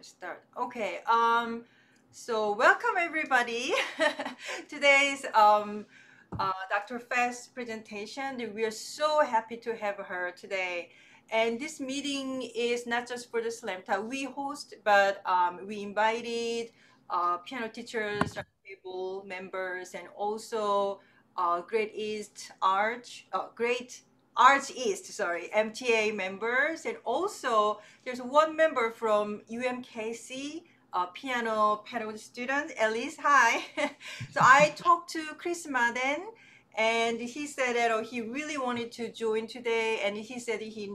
Start. Okay. So welcome everybody. Today's Dr. Fest's presentation. We are so happy to have her today. And this meeting is not just for the SLAMTA we host, but we invited piano teachers, table members, and also Great Arts East, sorry, MTA members, and also there's one member from UMKC, piano pedagogy student, Elise. Hi. So I talked to Chris Madden, and he said that he really wanted to join today, and he said he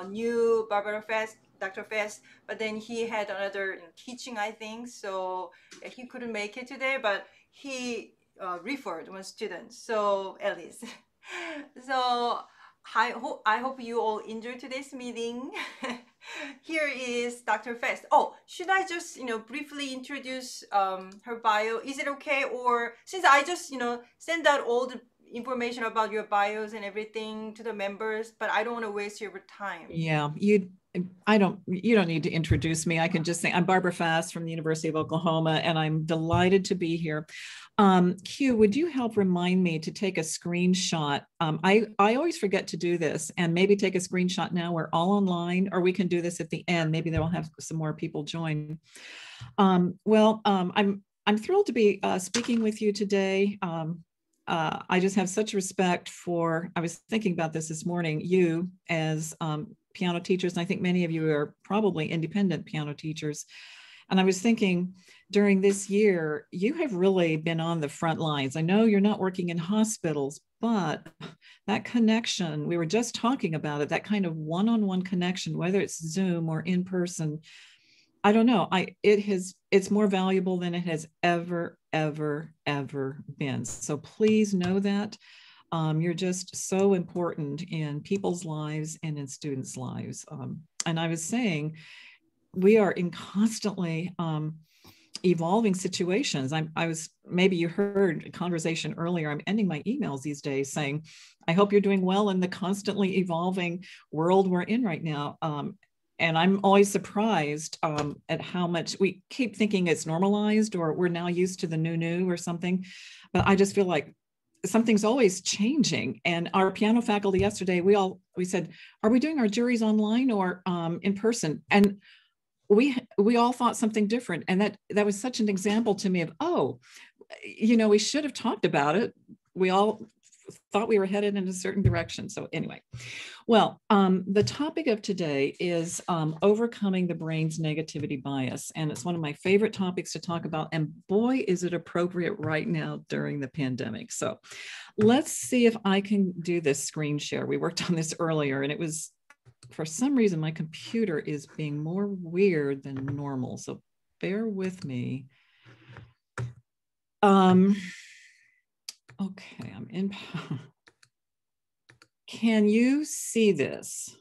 knew Barbara Fest, Dr. Fest, but then he had another teaching, I think, so he couldn't make it today, but he referred one student, so Elise. So I hope you all enjoy today's meeting. Here is Dr. Fest. Oh, should I just, briefly introduce her bio? Is it okay? Or since I just, send out all the information about your bios and everything to the members, but I don't want to waste your time. Yeah, you don't need to introduce me. I can just say I'm Barbara Fast from the University of Oklahoma, and I'm delighted to be here. Q, would you help remind me to take a screenshot? I always forget to do this, and maybe take a screenshot now. We're all online, or we can do this at the end. Maybe they'll have some more people join. I'm thrilled to be speaking with you today. I just have such respect for, I was thinking about this morning, you as piano teachers, and I think many of you are probably independent piano teachers. And I was thinking during this year, you have really been on the front lines. I know you're not working in hospitals, but that connection, we were just talking about it, that kind of one-on-one connection, whether it's Zoom or in person, I don't know. It's more valuable than it has ever been. So please know that you're just so important in people's lives and in students' lives. And I was saying, we are in constantly evolving situations. Maybe you heard a conversation earlier. I'm ending my emails these days saying, I hope you're doing well in the constantly evolving world we're in right now. And I'm always surprised at how much we keep thinking it's normalized, or we're now used to the new or something. But I just feel like something's always changing. And our piano faculty yesterday, we said, are we doing our juries online or in person? And we all thought something different. And that was such an example to me of, we should have talked about it. We all thought we were headed in a certain direction. So anyway, well, the topic of today is overcoming the brain's negativity bias. And it's one of my favorite topics to talk about. And boy, is it appropriate right now during the pandemic. So let's see if I can do this screen share. We worked on this earlier, and it was, for some reason, my computer is being more weird than normal. So bear with me. Okay, I'm in. Can you see this?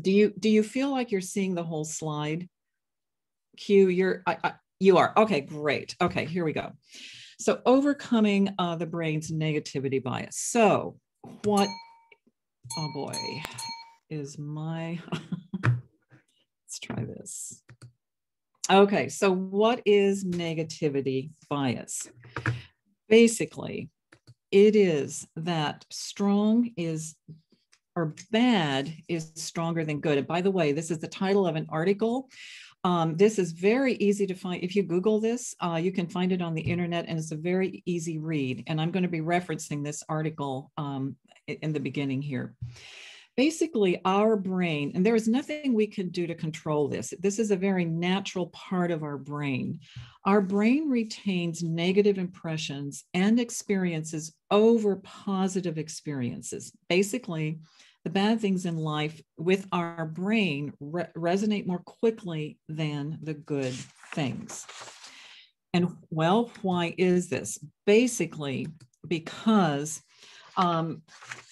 Do you feel like you're seeing the whole slide? Q, you are. Okay, great. Okay, here we go. So overcoming the brain's negativity bias. So what, oh boy, is my, let's try this. Okay, so what is negativity bias? Basically, it is that bad is stronger than good. And by the way, this is the title of an article. This is very easy to find. If you Google this, you can find it on the internet, and it's a very easy read. And I'm going to be referencing this article in the beginning here. Basically, our brain, and there is nothing we can do to control this. This is a very natural part of our brain. Our brain retains negative impressions and experiences over positive experiences. Basically, the bad things in life with our brain resonate more quickly than the good things. And well, why is this? Basically, because, and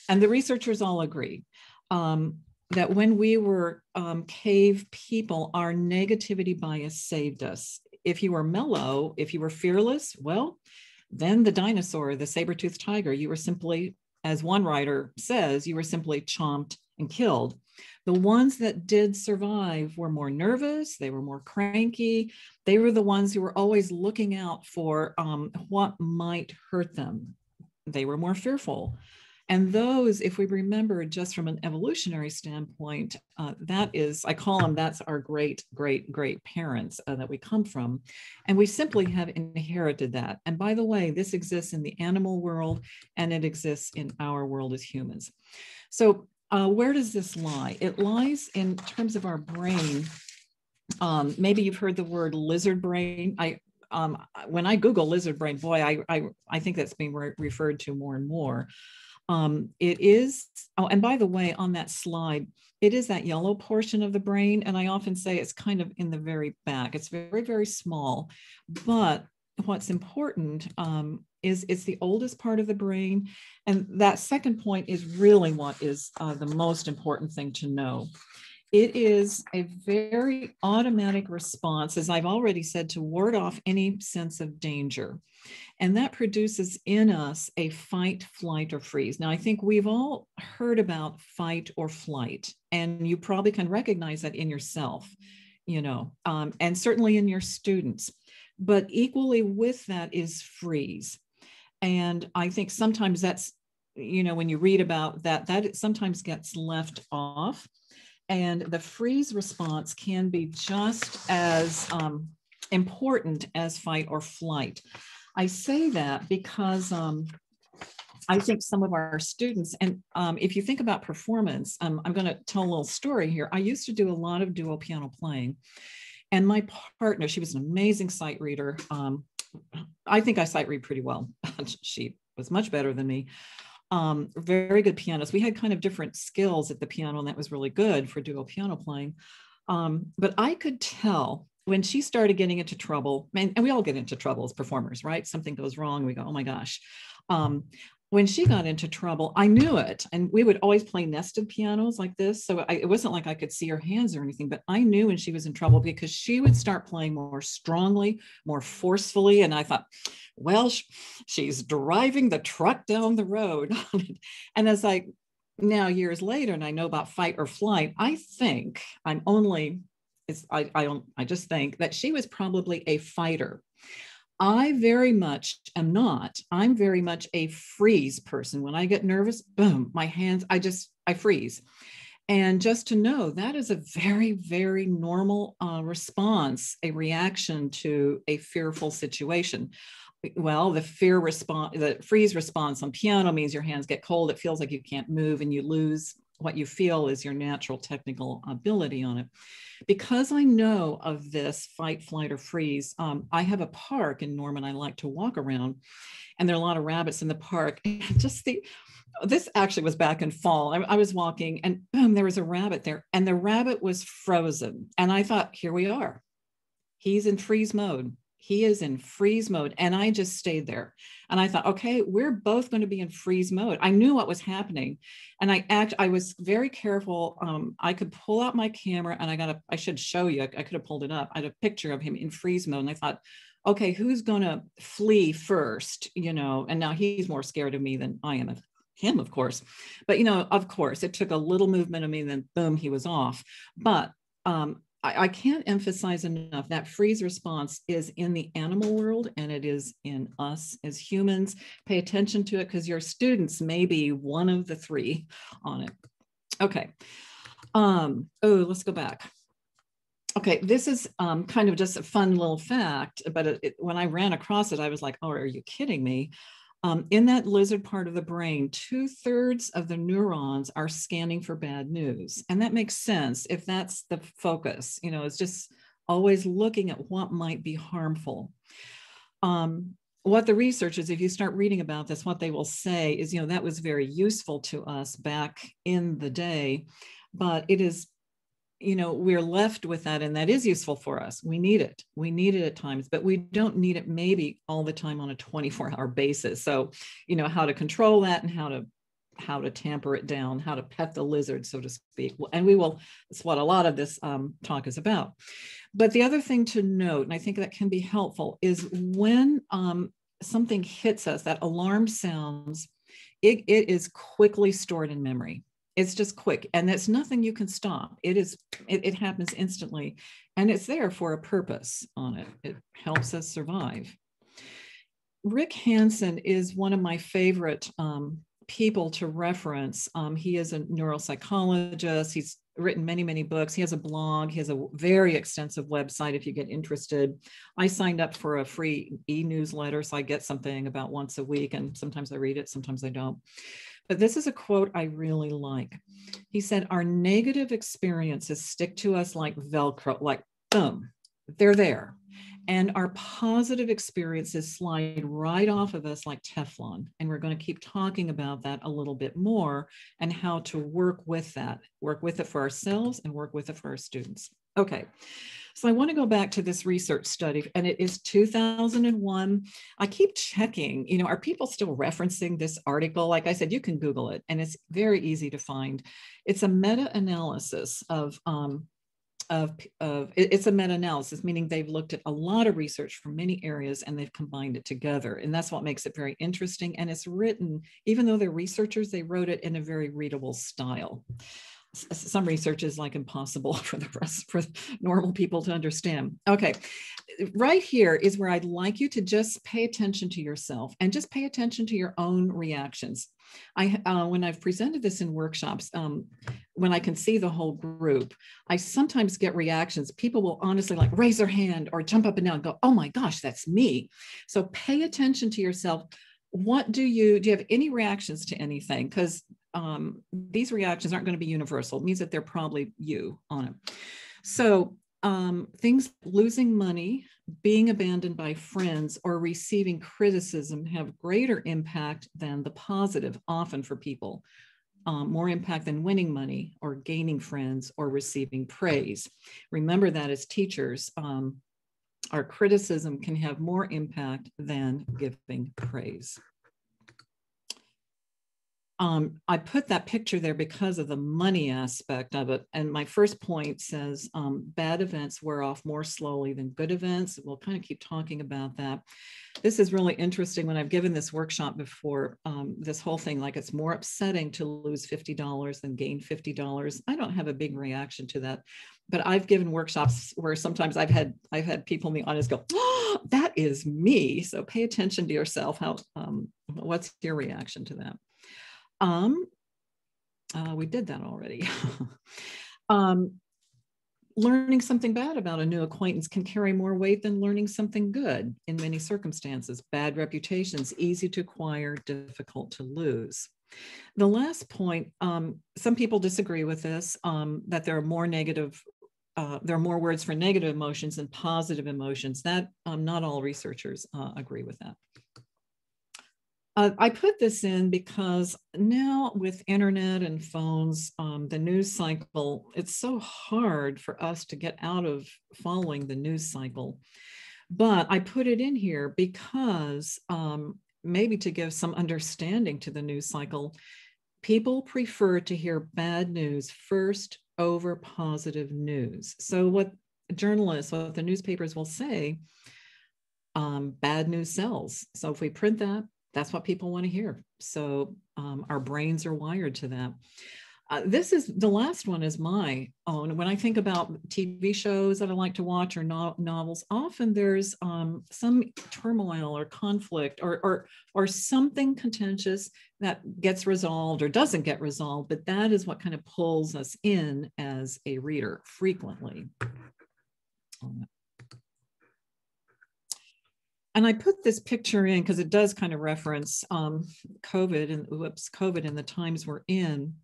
the researchers all agree, that when we were cave people, our negativity bias saved us. If you were mellow, if you were fearless, well, then the dinosaur, the saber-toothed tiger, you were simply, as one writer says, you were simply chomped and killed. The ones that did survive were more nervous, they were more cranky, they were the ones who were always looking out for what might hurt them. They were more fearful. And those, if we remember just from an evolutionary standpoint, that is, I call them, that's our great, great, great parents that we come from. And we simply have inherited that. And by the way, this exists in the animal world and it exists in our world as humans. So where does this lie? It lies in terms of our brain. Maybe you've heard the word lizard brain. When I Google lizard brain, boy, I think that's being referred to more and more. It is, oh, and by the way, on that slide, it is that yellow portion of the brain. And I often say it's kind of in the very back. It's very, very small. But what's important is it's the oldest part of the brain. And that second point is really what is the most important thing to know. It is a very automatic response, as I've already said, to ward off any sense of danger. And that produces in us a fight, flight, or freeze. Now, I think we've all heard about fight or flight, and you probably can recognize that in yourself, you know, and certainly in your students. But equally with that is freeze. And I think sometimes that's, you know, when you read about that, that it sometimes gets left off. And the freeze response can be just as important as fight or flight. I say that because I think some of our students, and if you think about performance, I'm going to tell a little story here. I used to do a lot of duo piano playing, and my partner, she was an amazing sight reader. I think I sight read pretty well. She was much better than me. Very good pianist. We had kind of different skills at the piano, and that was really good for duo piano playing. But I could tell when she started getting into trouble, and we all get into trouble as performers, right? Something goes wrong, we go, oh my gosh. When she got into trouble, I knew it. And we would always play nested pianos like this. So it wasn't like I could see her hands or anything, but I knew when she was in trouble because she would start playing more strongly, more forcefully. And I thought, well, she's driving the truck down the road. And as I now years later, and I know about fight or flight, I think I'm only, I just think that she was probably a fighter. I very much am not. I'm very much a freeze person. When I get nervous, boom, my hands, I freeze. And just to know that is a very, very normal response, a reaction to a fearful situation. Well, the freeze response on piano means your hands get cold. It feels like you can't move and you lose what you feel is your natural technical ability on it. Because I know of this fight, flight, or freeze, I have a park in Norman I like to walk around, and there are a lot of rabbits in the park. This actually was back in fall. I was walking, and boom, there was a rabbit there, and the rabbit was frozen. And I thought, here we are. He's in freeze mode. He is in freeze mode. And I just stayed there. And I thought, okay, we're both going to be in freeze mode. I knew what was happening. And I was very careful. I could pull out my camera, and I should show you, I could have pulled it up. I had a picture of him in freeze mode. And I thought, okay, who's going to flee first? You know, and now he's more scared of me than I am of him, of course. But, you know, of course, it took a little movement of me, and then boom, he was off. But I can't emphasize enough that freeze response is in the animal world, and it is in us as humans. Pay attention to it because your students may be one of the three on it. Okay. Let's go back. Okay, this is kind of just a fun little fact, but when I ran across it, I was like, oh, are you kidding me? In that lizard part of the brain, 2/3 of the neurons are scanning for bad news. And that makes sense if that's the focus, you know, it's just always looking at what might be harmful. What the researchers, if you start reading about this, what they will say is, you know, that was very useful to us back in the day, but it is, you know, we're left with that, and that is useful for us. We need it. We need it at times, but we don't need it maybe all the time on a 24-hour basis. So, you know, how to control that and how to tamper it down, how to pet the lizard, so to speak. And it's what a lot of this talk is about. But the other thing to note, and I think that can be helpful, is when something hits us, that alarm sounds, it is quickly stored in memory. It's just quick, and it's nothing you can stop. It happens instantly, and it's there for a purpose on it. It helps us survive. Rick Hansen is one of my favorite people to reference. He is a neuropsychologist. He's written many, many books. He has a blog. He has a very extensive website if you get interested. I signed up for a free e-newsletter, so I get something about once a week, and sometimes I read it, sometimes I don't. But this is a quote I really like. He said, "Our negative experiences stick to us like Velcro, like boom, they're there. And our positive experiences slide right off of us like Teflon." And we're going to keep talking about that a little bit more and how to work with that, work with it for ourselves and work with it for our students. Okay, so I want to go back to this research study, and it is 2001. I keep checking, you know, are people still referencing this article? Like I said, you can Google it, and it's very easy to find. It's a meta-analysis it's a meta-analysis, meaning they've looked at a lot of research from many areas and they've combined it together. And that's what makes it very interesting. And it's written, even though they're researchers, they wrote it in a very readable style. Some research is like impossible for normal people to understand. Okay, right here is where I'd like you to just pay attention to yourself and just pay attention to your own reactions. When I've presented this in workshops, when I can see the whole group, I sometimes get reactions. People will honestly like raise their hand or jump up and down and go, "Oh my gosh, that's me." So pay attention to yourself. Do you have any reactions to anything? Because these reactions aren't going to be universal. It means that they're probably you on it. So things like losing money, being abandoned by friends, or receiving criticism have greater impact than the positive, often for people. More impact than winning money or gaining friends or receiving praise. Remember that as teachers, our criticism can have more impact than giving praise. I put that picture there because of the money aspect of it. And my first point says bad events wear off more slowly than good events. We'll kind of keep talking about that. This is really interesting. When I've given this workshop before, this whole thing, like it's more upsetting to lose $50 than gain $50. I don't have a big reaction to that. But I've given workshops where sometimes I've had people in the audience go, "Oh, that is me." So pay attention to yourself. What's your reaction to that? We did that already. Learning something bad about a new acquaintance can carry more weight than learning something good in many circumstances. Bad reputations, easy to acquire, difficult to lose. The last point, some people disagree with this, that there are more words for negative emotions than positive emotions. That not all researchers agree with that. I put this in because now with internet and phones, the news cycle, it's so hard for us to get out of following the news cycle. But I put it in here because maybe to give some understanding to the news cycle, people prefer to hear bad news first over positive news. So what the newspapers will say, bad news sells. So if we print that, that's what people want to hear. So our brains are wired to that. The last one is my own. When I think about TV shows that I like to watch or novels, often there's some turmoil or conflict or something contentious that gets resolved or doesn't get resolved, but that is what kind of pulls us in as a reader frequently. And I put this picture in because it does kind of reference COVID and the times we're in.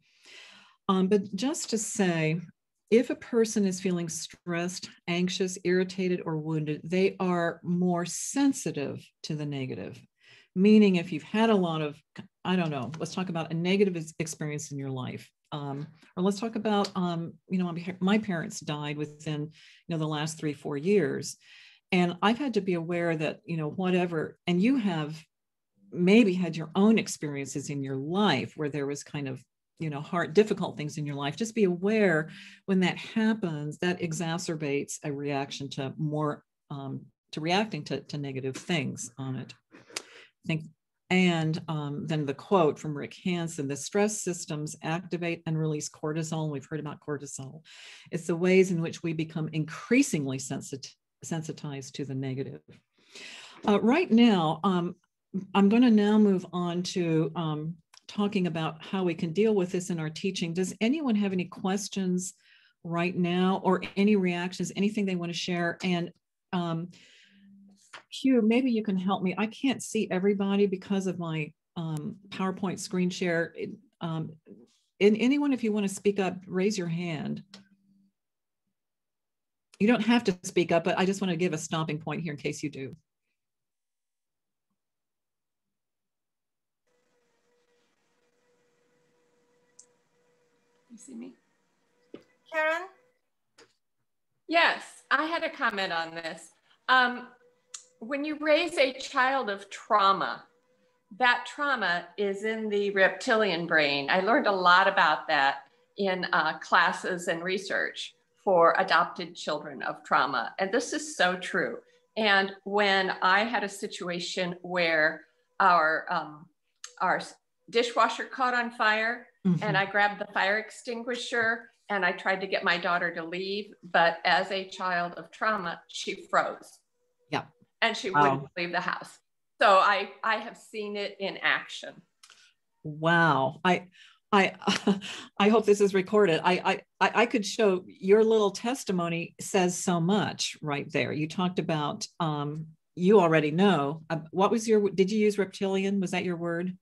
But just to say, if a person is feeling stressed, anxious, irritated, or wounded, they are more sensitive to the negative. Meaning if you've had a lot of, I don't know, let's talk about a negative experience in your life. Or let's talk about, my parents died within, the last 3-4 years. And I've had to be aware that, whatever, and you have maybe had your own experiences in your life where there was kind of, hard, difficult things in your life. Just be aware when that happens, that exacerbates a reaction to reacting to negative things on it. I think And then the quote from Rick Hansen, the stress systems activate and release cortisol. We've heard about cortisol. It's the ways in which we become increasingly sensitized to the negative. Right now, I'm going to now move on to talking about how we can deal with this in our teaching. Does anyone have any questions right now, or any reactions, anything they want to share? And Hugh, maybe you can help me. I can't see everybody because of my PowerPoint screen share. And anyone, if you want to speak up, raise your hand. You don't have to speak up, but I just want to give a stopping point here in case you do. You see me? Karen? Yes, I had a comment on this. When you raise a child of trauma, that trauma is in the reptilian brain. I learned a lot about that in classes and research for adopted children of trauma. And this is so true. And when I had a situation where our dishwasher caught on fire, and I grabbed the fire extinguisher and I tried to get my daughter to leave, but as a child of trauma, she froze. Yeah. And she wouldn't leave the house. So I have seen it in action. Wow. I hope this is recorded. I could show your little testimony says so much right there. You talked about, you already know, what was your, did you use reptilian? Was that your word?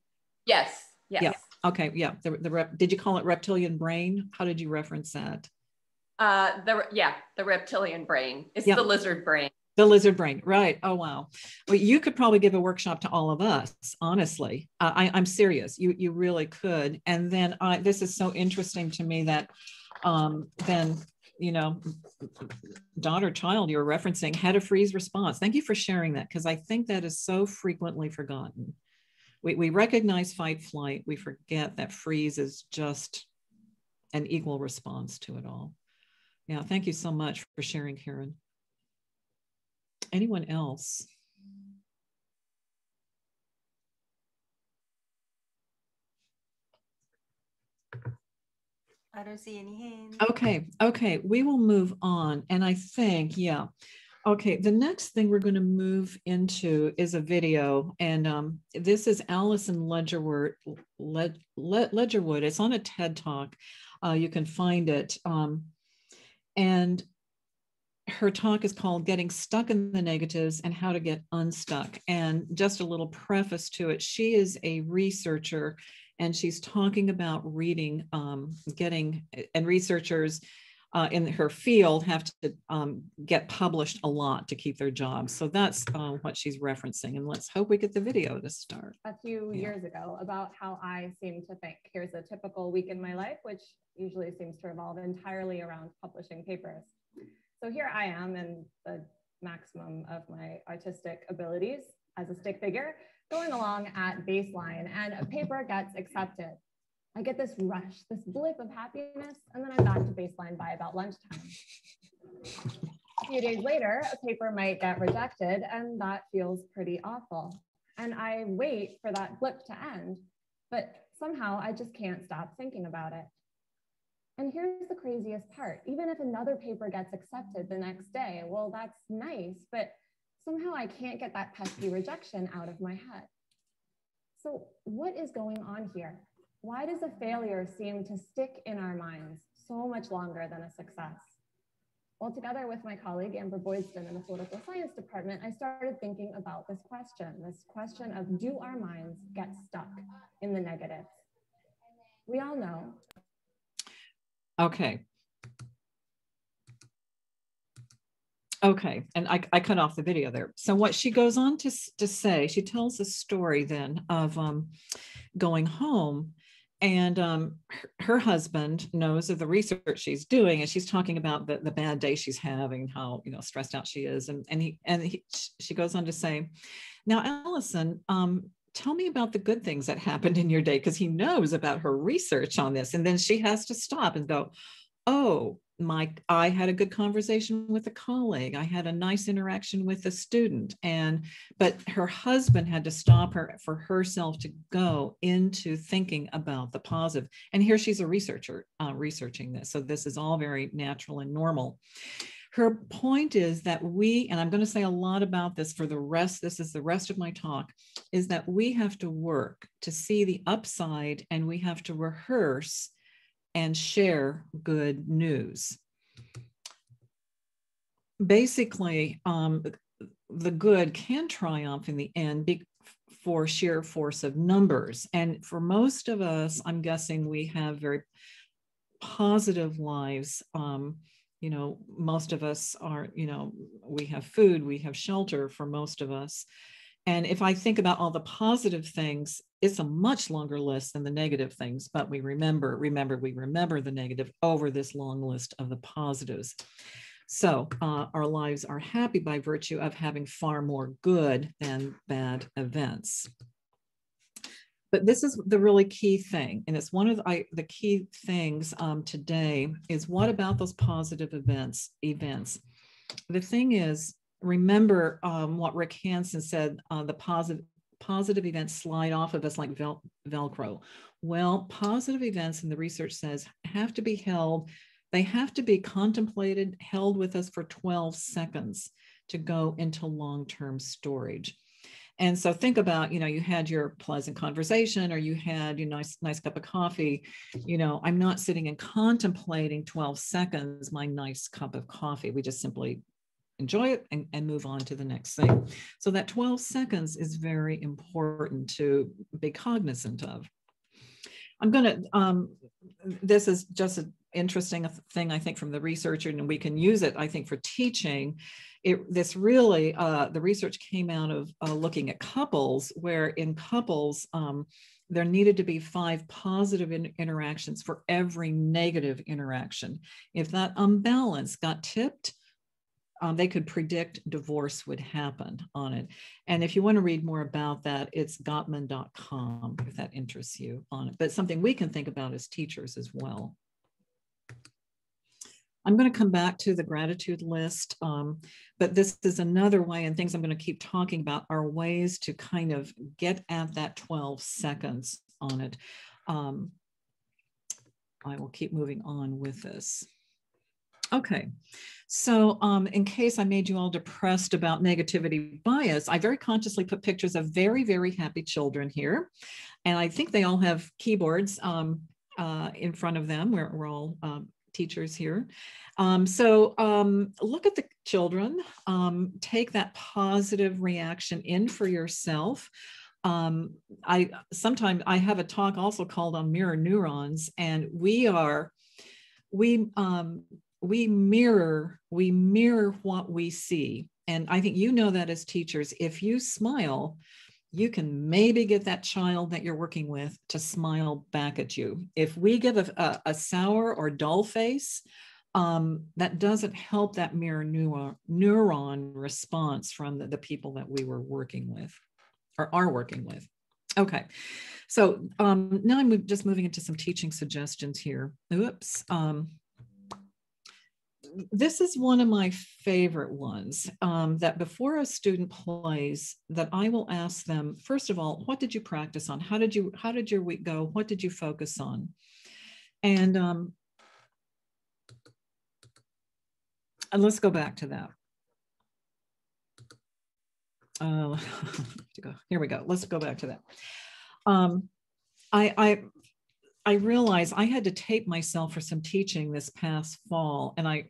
Yes. Yes. Yeah. Okay. Yeah. Did you call it reptilian brain? How did you reference that? The reptilian brain. It's the lizard brain. The lizard brain, right? Oh, wow. Well, you could probably give a workshop to all of us, honestly. I'm serious. You really could. And then this is so interesting to me that then, you know, daughter, child you're referencing had a freeze response. Thank you for sharing that, because I think that is so frequently forgotten. We recognize fight, flight. We forget that freeze is just an equal response to it all. Yeah, thank you so much for sharing, Karen. Anyone else? I don't see any hands. Okay, we will move on. And I think, okay, the next thing we're going to move into is a video. And this is Allison Ledgerwood. It's on a TED Talk. You can find it. And her talk is called Getting Stuck in the Negatives and How to Get Unstuck. And just a little preface to it, she is a researcher and she's talking about reading, and researchers in her field have to get published a lot to keep their jobs. So that's what she's referencing. And let's hope we get the video to start. A few years ago about how I seem to think. Here's a typical week in my life, which usually seems to revolve entirely around publishing papers. So here I am in the maximum of my artistic abilities as a stick figure, going along at baseline, and a paper gets accepted. I get this rush, this blip of happiness, and then I'm back to baseline by about lunchtime. A few days later, a paper might get rejected, and that feels pretty awful. And I wait for that blip to end, but somehow I just can't stop thinking about it. And here's the craziest part. Even if another paper gets accepted the next day, well, that's nice, but somehow I can't get that pesky rejection out of my head. So what is going on here? Why does a failure seem to stick in our minds so much longer than a success? Well, together with my colleague, Amber Boydston in the political science department, I started thinking about this question of, do our minds get stuck in the negatives? We all know. Okay, and I cut off the video there. So what she goes on to say, she tells a story then of going home, and her husband knows of the research she's doing, and she's talking about the bad day she's having, how stressed out she is, and she goes on to say, now Allison, tell me about the good things that happened in your day, because he knows about her research on this. And then she has to stop and go, oh, I had a good conversation with a colleague. I had a nice interaction with a student, but her husband had to stop her for herself to go into thinking about the positive. And here she's a researcher researching this. So this is all very natural and normal. Her point is that and I'm going to say a lot about this for the rest, this is the rest of my talk, is that we have to work to see the upside, and we have to rehearse and share good news. Basically, the good can triumph in the end for sheer force of numbers. And for most of us, I'm guessing we have very positive lives. You know, most of us are, you know, we have food, we have shelter for most of us. And if I think about all the positive things, it's a much longer list than the negative things, but we remember the negative over this long list of the positives. So our lives are happy by virtue of having far more good than bad events. But this is the really key thing, and it's one of the key things today is, what about those positive events? The thing is, remember what Rick Hansen said, the positive events slide off of us like Velcro. Well, positive events, and the research says, have to be held, they have to be contemplated, held with us for 12 seconds to go into long-term storage. And so think about, you know, you had your pleasant conversation, or you had your nice cup of coffee. You know, I'm not sitting and contemplating 12 seconds my nice cup of coffee. We just simply enjoy it and move on to the next thing. So that 12 seconds is very important to be cognizant of. I'm going to, this is just an interesting thing, I think, from the researcher, and we can use it, I think, for teaching. This really, the research came out of looking at couples, where in couples, there needed to be 5 positive interactions for every negative interaction. If that unbalance got tipped, they could predict divorce would happen on it. And if you want to read more about that, it's gottman.com, if that interests you on it. But something we can think about as teachers as well. I'm going to come back to the gratitude list, but this is another way, and things I'm going to keep talking about are ways to kind of get at that 12 seconds on it. I will keep moving on with this. Okay, so in case I made you all depressed about negativity bias, I very consciously put pictures of very, very happy children here. And I think they all have keyboards in front of them. We're all teachers here. So look at the children, take that positive reaction in for yourself. Sometimes I have a talk also called on mirror neurons, and we mirror what we see. And I think you know that as teachers, if you smile, you can maybe get that child that you're working with to smile back at you. If we give a sour or dull face, that doesn't help that mirror neuron response from the people that we were working with or are working with. Okay, so now I'm just moving into some teaching suggestions here. Oops. This is one of my favorite ones, that before a student plays, that I will ask them, first of all, what did you practice on? How did your week go? What did you focus on? And let's go back to that. Here we go. Let's go back to that. I realized I had to tape myself for some teaching this past fall, and I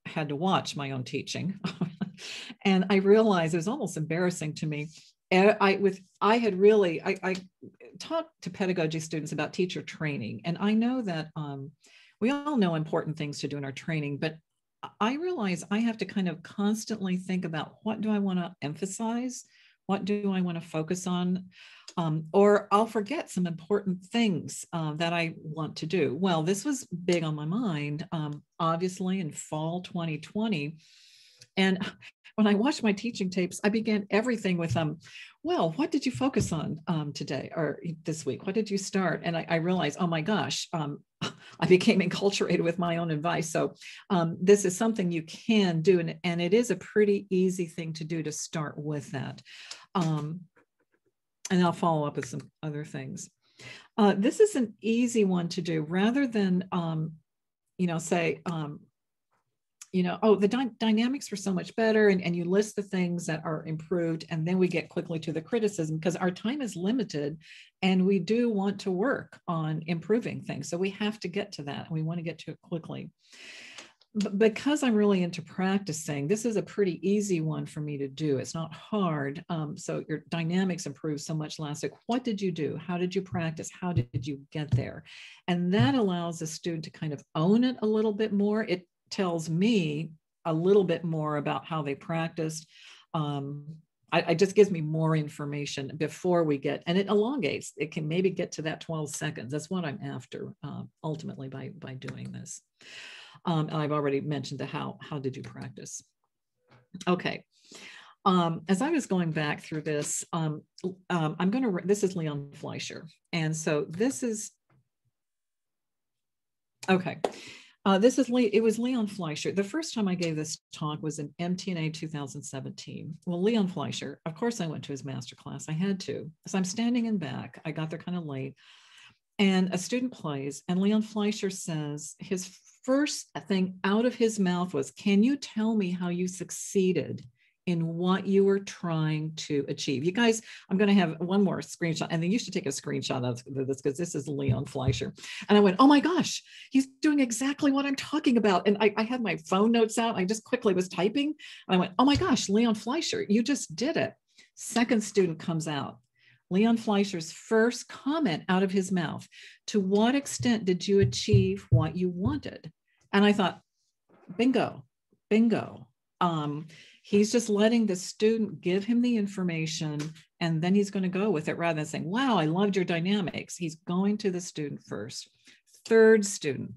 had to watch my own teaching. And I realized it was almost embarrassing to me. I talked to pedagogy students about teacher training, and I know that we all know important things to do in our training, but I realize I have to kind of constantly think about, what do I want to emphasize? What do I want to focus on? Or I'll forget some important things that I want to do. Well, this was big on my mind, obviously in fall 2020. And when I watched my teaching tapes, I began everything with well, what did you focus on today or this week? What did you start? And I realized, oh my gosh, I became enculturated with my own advice. So this is something you can do. And it is a pretty easy thing to do to start with that. And I'll follow up with some other things. This is an easy one to do rather than, say, oh, the dynamics were so much better. And you list the things that are improved. And then we get quickly to the criticism because our time is limited and we do want to work on improving things. So we have to get to that. And we want to get to it quickly. But because I'm really into practicing, this is a pretty easy one for me to do. It's not hard. So your dynamics improve so much last week. What did you do? How did you practice? How did you get there? And that allows the student to kind of own it a little bit more. It tells me a little bit more about how they practiced. It just gives me more information before we get, and it elongates. It can maybe get to that 12 seconds. That's what I'm after ultimately by doing this. And I've already mentioned the how did you practice? Okay. As I was going back through this, this is Leon Fleischer. And so this is, okay. It was Leon Fleischer. The first time I gave this talk was in MTNA 2017. Well, Leon Fleischer, of course I went to his masterclass. I had to. So I'm standing in back. I got there kind of late. And a student plays, and Leon Fleischer says his first thing out of his mouth was, can you tell me how you succeeded in what you were trying to achieve? You guys, I'm going to have one more screenshot, and then you should take a screenshot of this because this is Leon Fleischer. And I went, oh my gosh, he's doing exactly what I'm talking about. And I had my phone notes out. I just quickly was typing. And I went, oh my gosh, Leon Fleischer, you just did it. Second student comes out. Leon Fleischer's first comment out of his mouth, to what extent did you achieve what you wanted? And I thought, bingo, bingo. He's just letting the student give him the information, and then he's going to go with it rather than saying, wow, I loved your dynamics. He's going to the student first. Third student.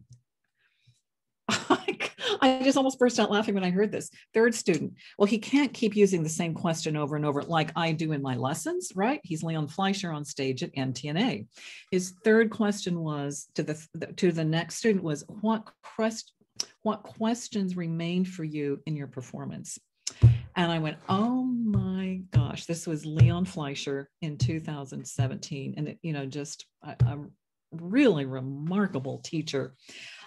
I just almost burst out laughing when I heard this. Third student. Well, he can't keep using the same question over and over like I do in my lessons, right? He's Leon Fleischer on stage at MTNA. His third question was to the next student was, what questions remained for you in your performance? And I went, oh my gosh, this was Leon Fleischer in 2017. And a really remarkable teacher.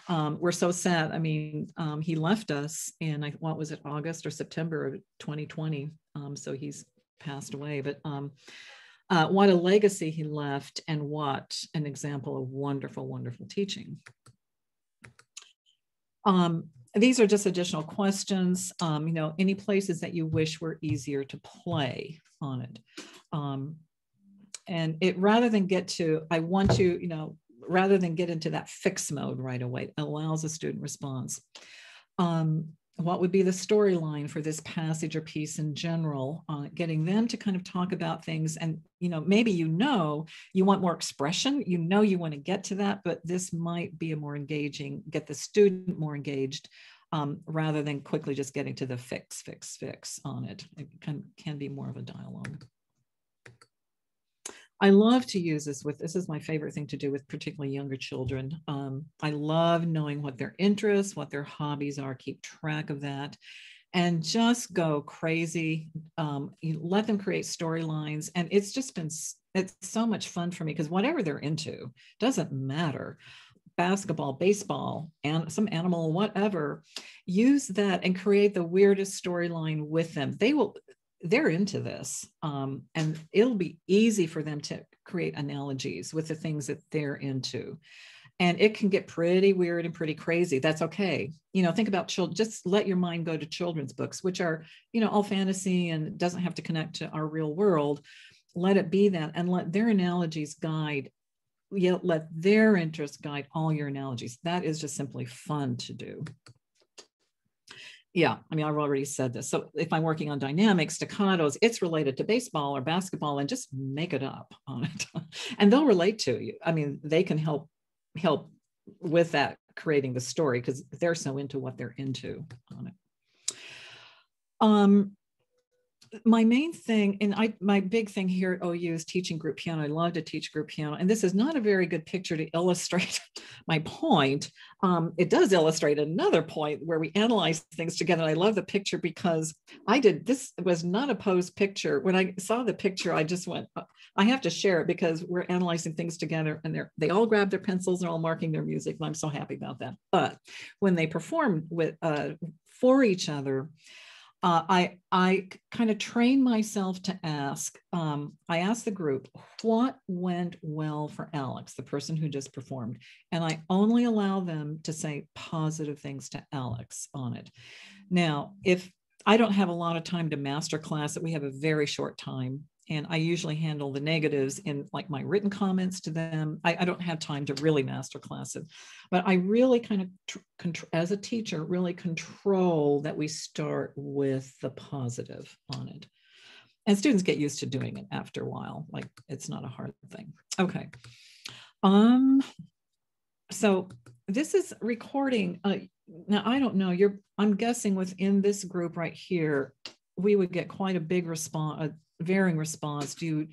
We're so sad. I mean, he left us in, what was it, August or September of 2020. So he's passed away, but what a legacy he left, and what an example of wonderful, wonderful teaching. These are just additional questions. Any places that you wish were easier to play on it. And it, rather than get to, rather than get into that fix mode right away, it allows a student response. What would be the storyline for this passage or piece in general? Getting them to kind of talk about things, and maybe you want more expression, you want to get to that, but this might be a more engaging, get the student more engaged, rather than quickly just getting to the fix on it. It can be more of a dialogue. I love to use this is my favorite thing to do with particularly younger children. I love knowing what their interests, what their hobbies are, keep track of that, and just go crazy. You let them create storylines, and it's so much fun for me because whatever they're into, doesn't matter. Basketball, baseball, and some animal, whatever, use that and create the weirdest storyline with them. They're into this, and it'll be easy for them to create analogies with the things that they're into. And it can get pretty weird and pretty crazy. That's okay. Think about children, just let your mind go to children's books, which are, all fantasy and doesn't have to connect to our real world. Let it be that, and let their analogies guide, let their interests guide all your analogies. That is just simply fun to do. Yeah, I mean, I've already said this. So if I'm working on dynamics, staccatos, it's related to baseball or basketball, and just make it up on it. And they'll relate to you. I mean, they can help with that, creating the story, because they're so into what they're into on it. my main thing, and my big thing here at OU is teaching group piano. I love to teach group piano. And this is not a very good picture to illustrate my point. It does illustrate another point where we analyze things together. I love the picture because this was not a posed picture. When I saw the picture, I just went, I have to share it because we're analyzing things together, and they all grab their pencils, they're all marking their music, and I'm so happy about that. But when they perform for each other, I kind of train myself to ask, I asked the group, what went well for Alex, the person who just performed? And I only allow them to say positive things to Alex on it. Now, if I don't have a lot of time to master class it, we have a very short time. And I usually handle the negatives in like my written comments to them. I don't have time to really master class it, but I really kind of, as a teacher, really control that we start with the positive on it. And students get used to doing it after a while. Like, it's not a hard thing. Okay. So this is recording. Now, I don't know, I'm guessing within this group right here, we would get quite a big response, varying response. Do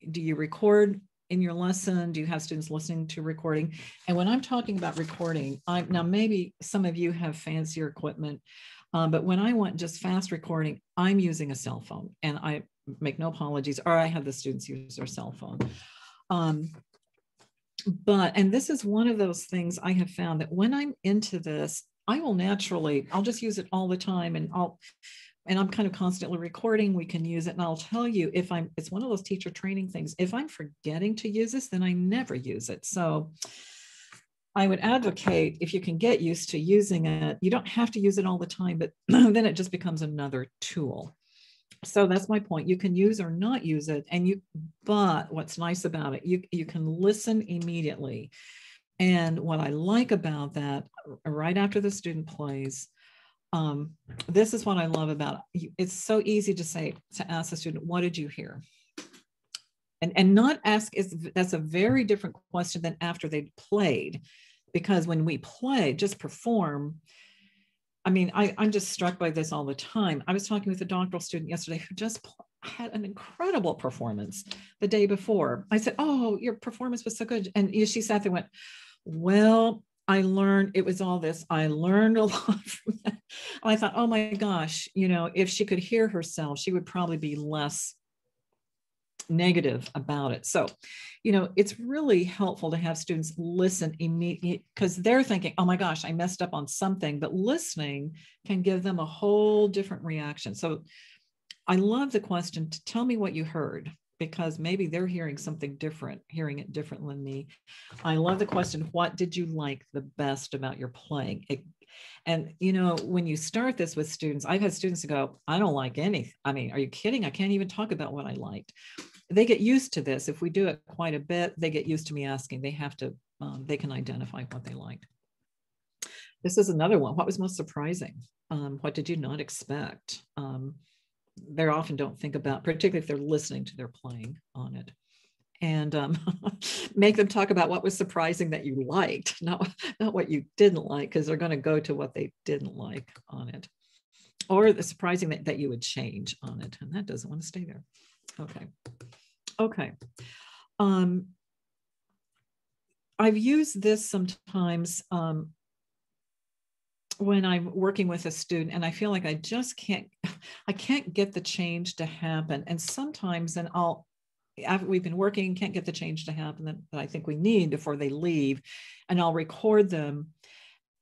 you record in your lesson? Do you have students listening to recording? And when I'm talking about recording, now maybe some of you have fancier equipment, but when I want just fast recording, I'm using a cell phone, and I make no apologies, or I have the students use their cell phone. And this is one of those things I have found that when I'm into this, I'll just use it all the time, and I'm kind of constantly recording. We can use it. And I'll tell you, it's one of those teacher training things. If I'm forgetting to use this, then I never use it. So I would advocate, if you can get used to using it, you don't have to use it all the time, but then it just becomes another tool. So that's my point. You can use or not use it. But what's nice about it, you can listen immediately. And what I like about that, right after the student plays, this is what I love about it. It's so easy to ask the student, what did you hear? And not ask, that's a very different question than after they played, because when we play, just perform, I mean, I'm just struck by this all the time. I was talking with a doctoral student yesterday who just had an incredible performance the day before. I said, oh, your performance was so good. And she sat there and went, well, I learned, it was all this. I learned a lot from that. And I thought, oh my gosh, if she could hear herself, she would probably be less negative about it. So, it's really helpful to have students listen immediately, because they're thinking, oh my gosh, I messed up on something, but listening can give them a whole different reaction. So I love the question to tell me what you heard, because maybe they're hearing something different, hearing it different than me. I love the question, what did you like the best about your playing? And, when you start this with students, I've had students who go, I don't like anything. I mean, are you kidding? I can't even talk about what I liked. They get used to this. If we do it quite a bit, they get used to me asking. They have to, they can identify what they liked. This is another one. What was most surprising? What did you not expect? They often don't think about, particularly if they're listening to their playing on it. And make them talk about what was surprising that you liked, not what you didn't like, because they're going to go to what they didn't like on it, or the surprising that you would change on it, and that doesn't want to stay there. Okay. I've used this sometimes when I'm working with a student and I feel like I just can't get the change to happen. And sometimes then after we've been working, can't get the change to happen that I think we need before they leave, and I'll record them.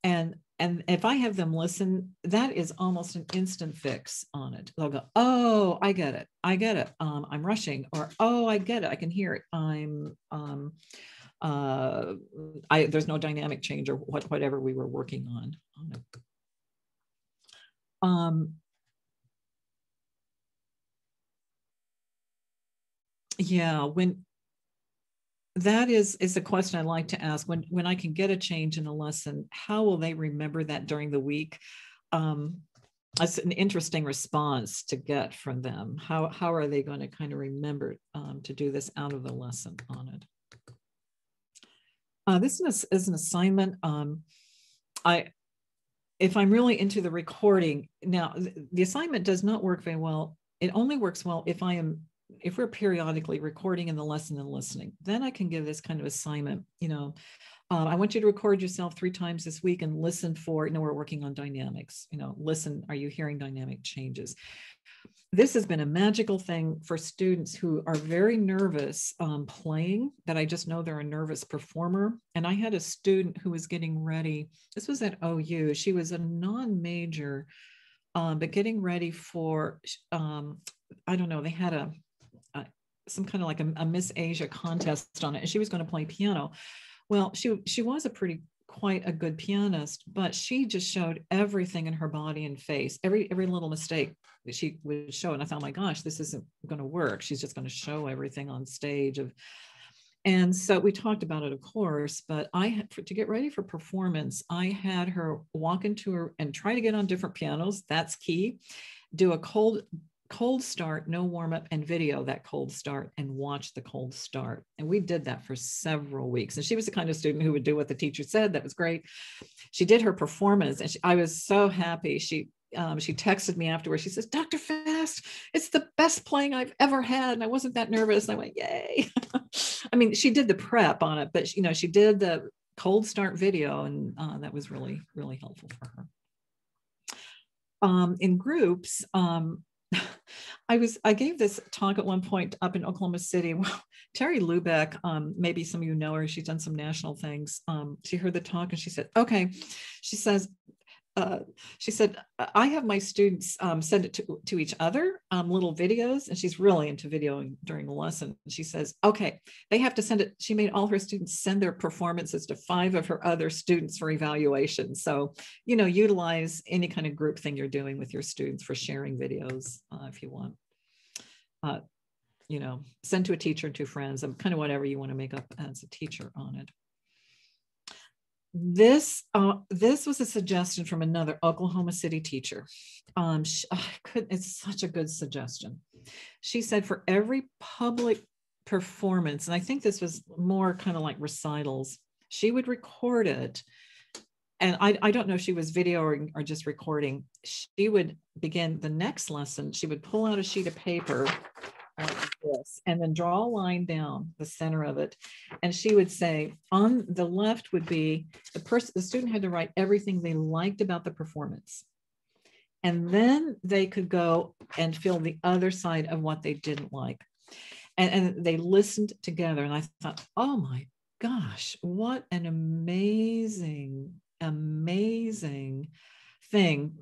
And if I have them listen, that is almost an instant fix on it. They'll go, oh, I get it. I'm rushing, or, oh, I get it. I can hear it. There's no dynamic change, or whatever we were working on it. Yeah, when that is a question I like to ask, when I can get a change in a lesson, how will they remember that during the week? That's an interesting response to get from them. How are they going to kind of remember to do this out of the lesson on it? This is an assignment. If I'm really into the recording, now the assignment does not work very well it only works well if we're periodically recording in the lesson and listening. Then I can give this kind of assignment, I want you to record yourself 3 times this week and listen for, we're working on dynamics, listen, are you hearing dynamic changes? This has been a magical thing for students who are very nervous playing, that I just know they're a nervous performer. And I had a student who was getting ready. This was at OU. She was a non-major, but getting ready for, I don't know, they had some kind of like a Miss Asia contest on it, and she was going to play piano. Well, she was quite a good pianist, but she just showed everything in her body and face, every little mistake that she would show. And I thought, my gosh, this isn't going to work. She's just going to show everything on stage. And so we talked about it, of course, but to get ready for performance, I had her walk into her and try to get on different pianos. That's key. Do a cold start, no warm up, and video that cold start and watch the cold start. And we did that for several weeks. And she was the kind of student who would do what the teacher said. That was great. She did her performance, and I was so happy. She texted me afterwards. She says, Dr. Fast, it's the best playing I've ever had. And I wasn't that nervous. And I went, yay. I mean, she did the prep on it, but she did the cold start video, and that was really, really helpful for her. In groups, I gave this talk at one point up in Oklahoma City. Well, Terry Lubeck, maybe some of you know her. She's done some national things. She heard the talk and she said, okay. She said, I have my students send it to each other, little videos, and she's really into videoing during the lesson. She says, okay, they have to send it. She made all her students send their performances to 5 of her other students for evaluation. So, utilize any kind of group thing you're doing with your students for sharing videos if you want. Send to a teacher and 2 friends, kind of whatever you want to make up as a teacher on it. This was a suggestion from another Oklahoma City teacher. It's such a good suggestion. She said for every public performance, and I think this was more kind of like recitals, she would record it. And I don't know if she was videoing or just recording. She would begin the next lesson. She would pull out a sheet of paper like this, and then draw a line down the center of it. And she would say, on the left would be the student had to write everything they liked about the performance. And then they could go and fill the other side of what they didn't like. And they listened together. And I thought, oh my gosh, what an amazing thing.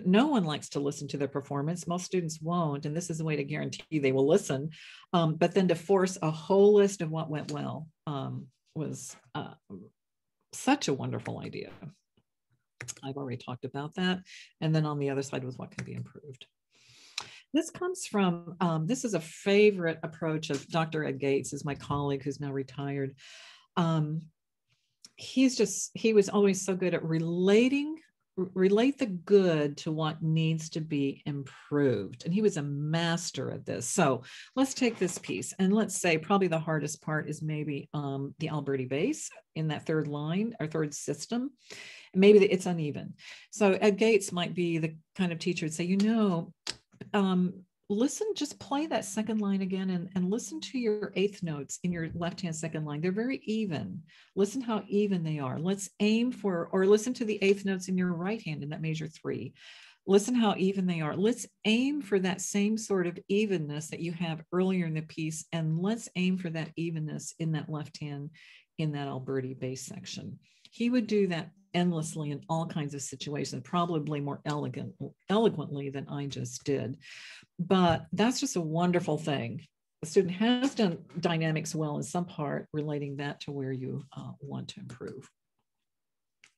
No one likes to listen to their performance. Most students won't, and this is a way to guarantee they will listen. But then to force a whole list of what went well was such a wonderful idea. I've already talked about that. And then on the other side was what can be improved. This comes from, this is a favorite approach of Dr. Ed Gates, is my colleague who's now retired. He was always so good at relate the good to what needs to be improved. And he was a master at this. So let's take this piece, and let's say probably the hardest part is maybe the Alberti bass in that 3rd line or 3rd system. Maybe it's uneven. So Ed Gates might be the kind of teacher who'd say, listen, just play that 2nd line again and listen to your 8th notes in your left-hand 2nd line. They're very even. Listen how even they are. Let's aim for, or listen to the 8th notes in your right hand in that measure 3. Listen how even they are. Let's aim for that same sort of evenness that you have earlier in the piece, and let's aim for that evenness in that left hand in that Alberti bass section. He would do that endlessly in all kinds of situations, probably more eloquently than I just did. But that's just a wonderful thing. The student has done dynamics well in some part, relating that to where you want to improve.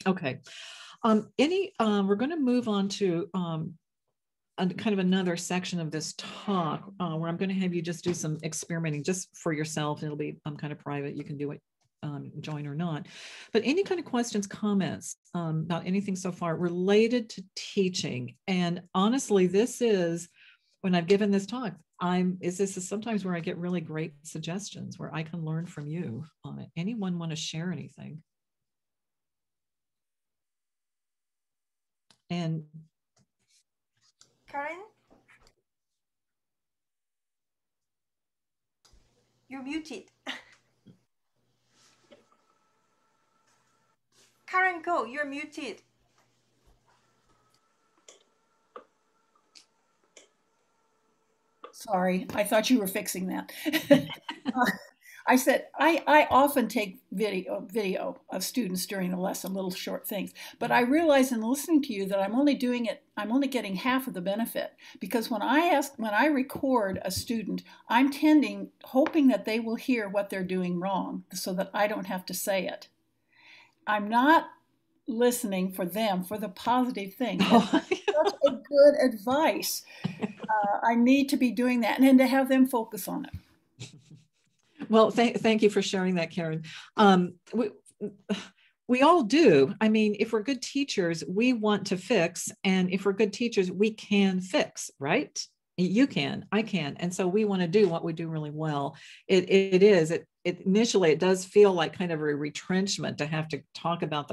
Okay, we're going to move on to kind of another section of this talk where I'm going to have you just do some experimenting just for yourself. It'll be kind of private. You can do it, join or not. But any kind of questions, comments about anything so far related to teaching. And honestly, this is, when I've given this talk, this is sometimes where I get really great suggestions where I can learn from you on it. Anyone want to share anything? And Karen? you're muted. Karen, go, you're muted. Sorry, I thought you were fixing that. I said, I often take video of students during the lesson, little short things, but I realize in listening to you that I'm only getting half of the benefit, because when I record a student, I'm hoping that they will hear what they're doing wrong so that I don't have to say it. I'm not listening for them, for the positive thing. That's such a good advice. I need to be doing that and to have them focus on it. Well, thank you for sharing that, Karen. We all do. I mean, if we're good teachers, we want to fix. And if we're good teachers, we can fix, right? You can, I can. And so we want to do what we do really well. Initially, it does feel like kind of a retrenchment to have to talk about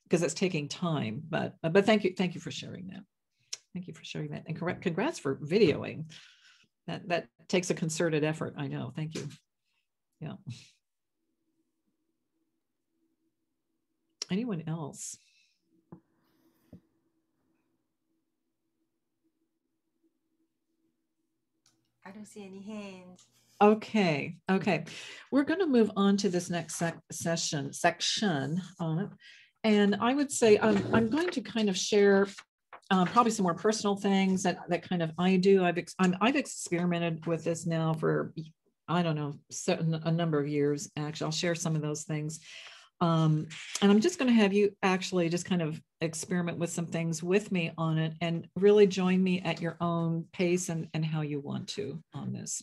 because it's taking time. But thank you for sharing that. Thank you for sharing that. And congrats for videoing. That takes a concerted effort. I know. Thank you. Yeah. Anyone else? I don't see any hands. Okay. We're going to move on to this next section. And I would say I'm going to kind of share probably some more personal things that kind of I do. I've experimented with this now for, I don't know, a number of years. Actually, I'll share some of those things. And I'm just going to have you actually just kind of experiment with some things with me on it and really join me at your own pace and how you want to on this.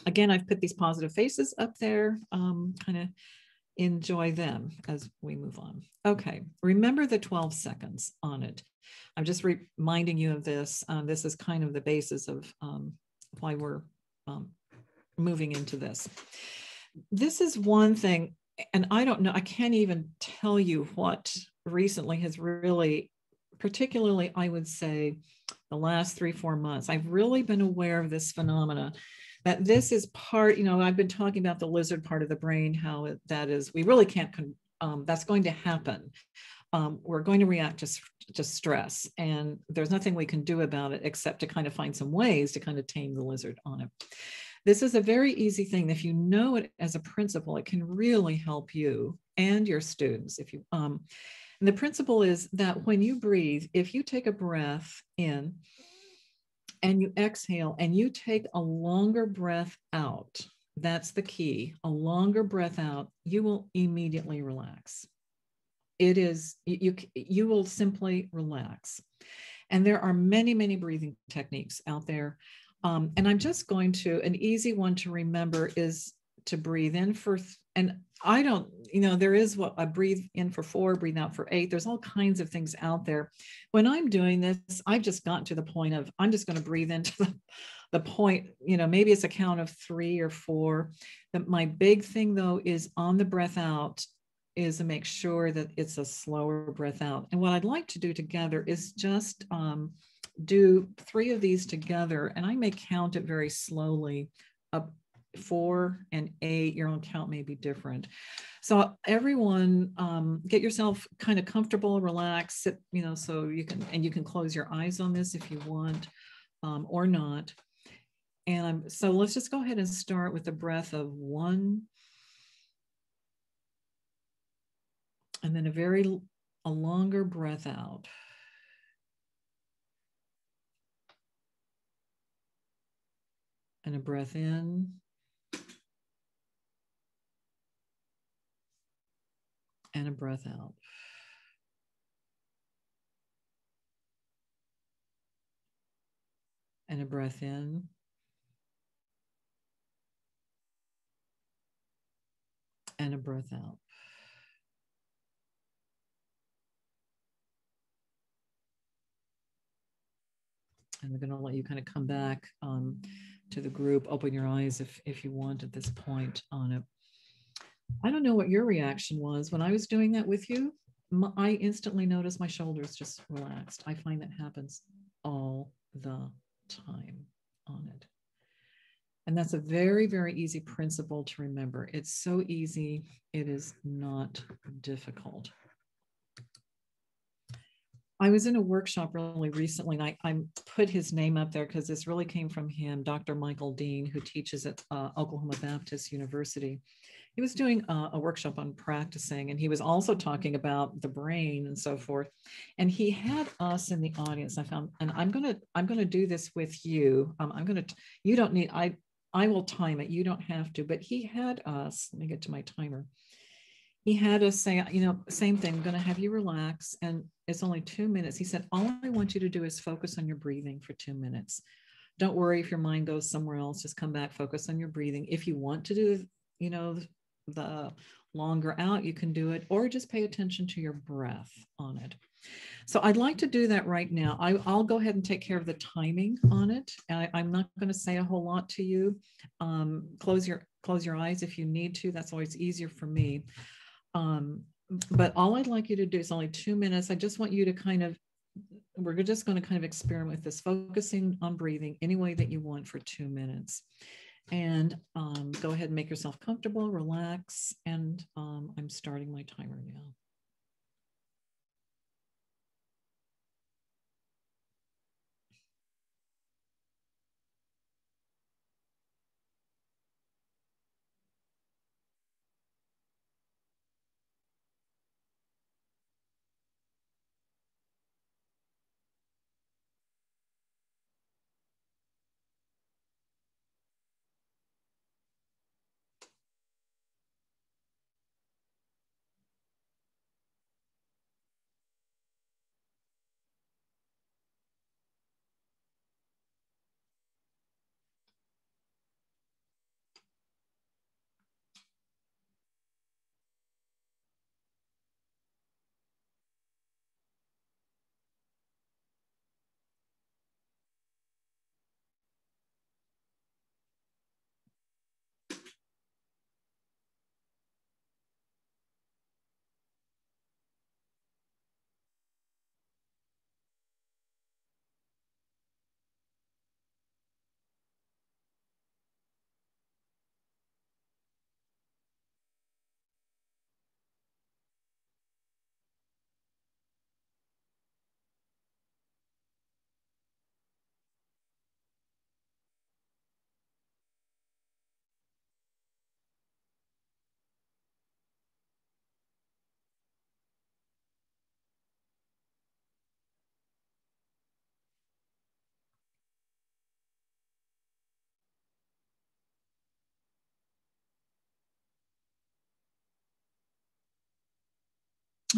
Again, I've put these positive faces up there, kind of enjoy them as we move on. Okay, remember the 12 seconds on it. I'm just reminding you of this. This is kind of the basis of why we're moving into this. This is one thing, and I don't know, I can't even tell you what recently has really, particularly I would say the last 3-4 months, I've really been aware of this phenomena, that this is part, I've been talking about the lizard part of the brain, how that is, we really can't, that's going to happen. We're going to react to stress, and there's nothing we can do about it except to kind of find some ways to kind of tame the lizard on it. This is a very easy thing. If you know it as a principle, it can really help you and your students. And the principle is that when you breathe, if you take a breath in and you exhale and you take a longer breath out, that's the key, a longer breath out, you will immediately relax. It is, you will simply relax. And there are many, many breathing techniques out there. And I'm just going to, an easy one to remember is to breathe in for, and I don't, there is what I breathe in for 4, breathe out for 8. There's all kinds of things out there. When I'm doing this, I've just gotten to the point of, I'm just going to breathe into the point, maybe it's a count of 3 or 4. But my big thing though is on the breath out is to make sure that it's a slower breath out. And what I'd like to do together is just do 3 of these together, and I may count it very slowly, up 4 and 8, your own count may be different. So everyone, get yourself kind of comfortable, relax, sit, so you can close your eyes on this if you want, or not. And so let's just go ahead and start with the breath of 1, and then a longer breath out. And a breath in. And a breath out. And a breath in. And a breath out. And we're going to let you kind of come back to the group, open your eyes if you want at this point on it. I don't know what your reaction was when I was doing that with you. I instantly noticed my shoulders just relaxed. I find that happens all the time on it. And that's a very, very easy principle to remember. It's so easy. It is not difficult. I was in a workshop really recently, and I put his name up there because this really came from him, Dr. Michael Dean, who teaches at Oklahoma Baptist University. He was doing a workshop on practicing, and he was also talking about the brain and so forth. And he had us in the audience. I found, and I'm gonna do this with you. You don't need. I will time it. You don't have to. But he had us. Let me get to my timer. He had us say, same thing, I'm going to have you relax. And it's only 2 minutes. He said, all I want you to do is focus on your breathing for 2 minutes. Don't worry if your mind goes somewhere else, just come back, focus on your breathing. If you want to do, the longer out, you can do it, or just pay attention to your breath on it. So I'd like to do that right now. I'll go ahead and take care of the timing on it. I'm not going to say a whole lot to you. Close your eyes if you need to. That's always easier for me. But all I'd like you to do is only 2 minutes. I just want you to we're just going to kind of experiment with this, focusing on breathing any way that you want for 2 minutes. And go ahead and make yourself comfortable, relax. And I'm starting my timer now.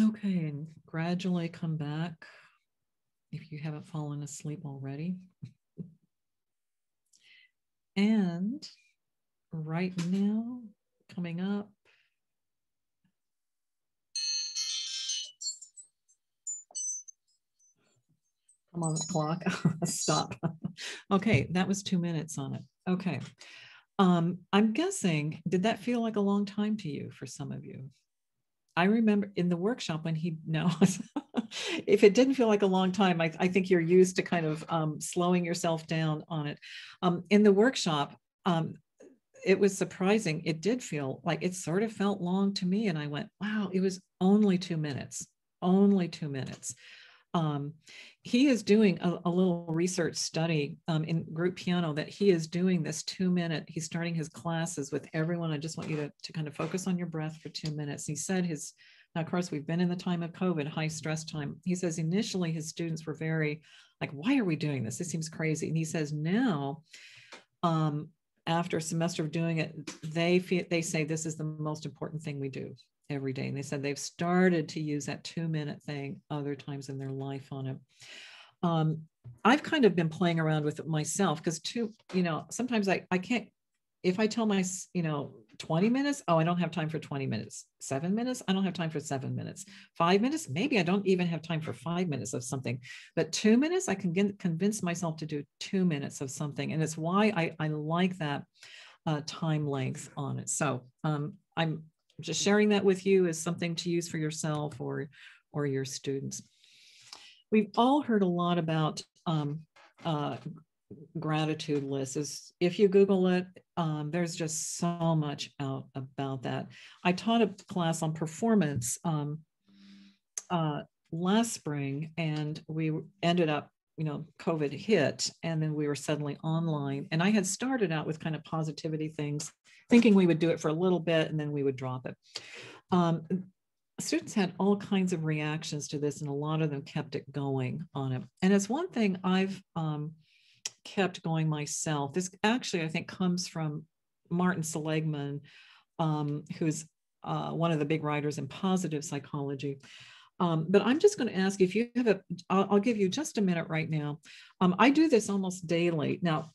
Okay, and gradually come back if you haven't fallen asleep already. And right now, coming up, I'm on the clock. Stop. Okay, that was 2 minutes on it. Okay. I'm guessing, did that feel like a long time to you for some of you? I remember in the workshop when if it didn't feel like a long time, I think you're used to kind of slowing yourself down on it. In the workshop, it was surprising. It did feel like it sort of felt long to me. And I went, wow, it was only 2 minutes, only 2 minutes. He is doing a little research study in group piano that he is doing this 2 minute. He's starting his classes with everyone. I just want you to kind of focus on your breath for 2 minutes. He said now of course we've been in the time of COVID, high stress time. He says initially his students were very like, why are we doing this? This seems crazy. And he says now, after a semester of doing it, they say this is the most important thing we do every day. And they said they've started to use that 2 minute thing other times in their life on it. I've kind of been playing around with it myself because sometimes I can't, if I tell my, 20 minutes, oh, I don't have time for 20 minutes. 7 minutes, I don't have time for 7 minutes. 5 minutes, maybe I don't even have time for 5 minutes of something. But 2 minutes, I can convince myself to do 2 minutes of something. And it's why I like that time length on it. So I'm just sharing that with you as something to use for yourself or your students. We've all heard a lot about gratitude lists. If you Google it, There's just so much out about that. I taught a class on performance last spring, and we ended up, COVID hit, and then we were suddenly online. And I had started out with kind of positivity things, thinking we would do it for a little bit and then we would drop it. Students had all kinds of reactions to this, and a lot of them kept it going on it. And it's one thing I've kept going myself. This actually, I think, comes from Martin Seligman, who's one of the big writers in positive psychology. But I'm just going to ask if you have I'll give you just a minute right now. I do this almost daily. Now,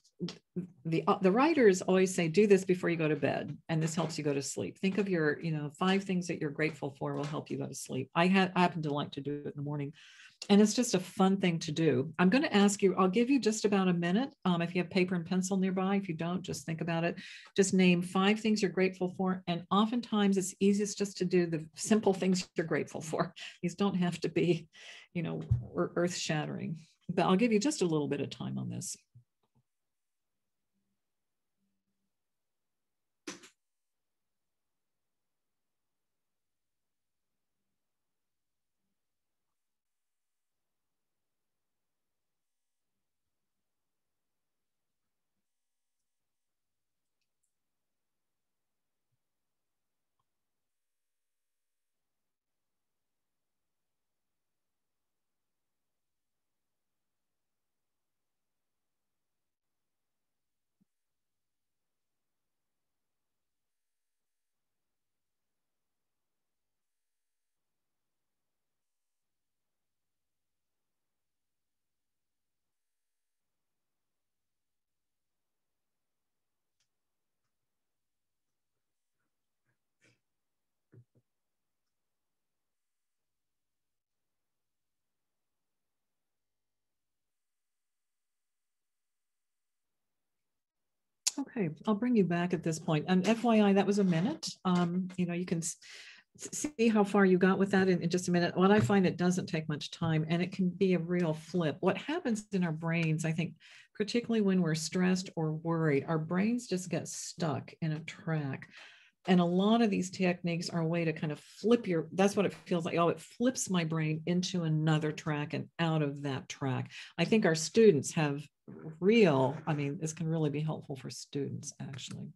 the writers always say, do this before you go to bed, and this helps you go to sleep. Think of your, 5 things that you're grateful for will help you go to sleep. I happen to like to do it in the morning, and it's just a fun thing to do. I'm going to ask you, I'll give you just about a minute. If you have paper and pencil nearby, if you don't, just think about it. Just name 5 things you're grateful for. And oftentimes it's easiest just to do the simple things you're grateful for. These don't have to be, earth shattering, but I'll give you just a little bit of time on this. Okay, I'll bring you back at this point. And FYI, that was a minute. You can see how far you got with that in just a minute. What I find, it doesn't take much time, and it can be a real flip. What happens in our brains, I think, particularly when we're stressed or worried, our brains just get stuck in a track. And a lot of these techniques are a way to kind of flip that's what it feels like. Oh, it flips my brain into another track and out of that track. I think our students have this can really be helpful for students, actually.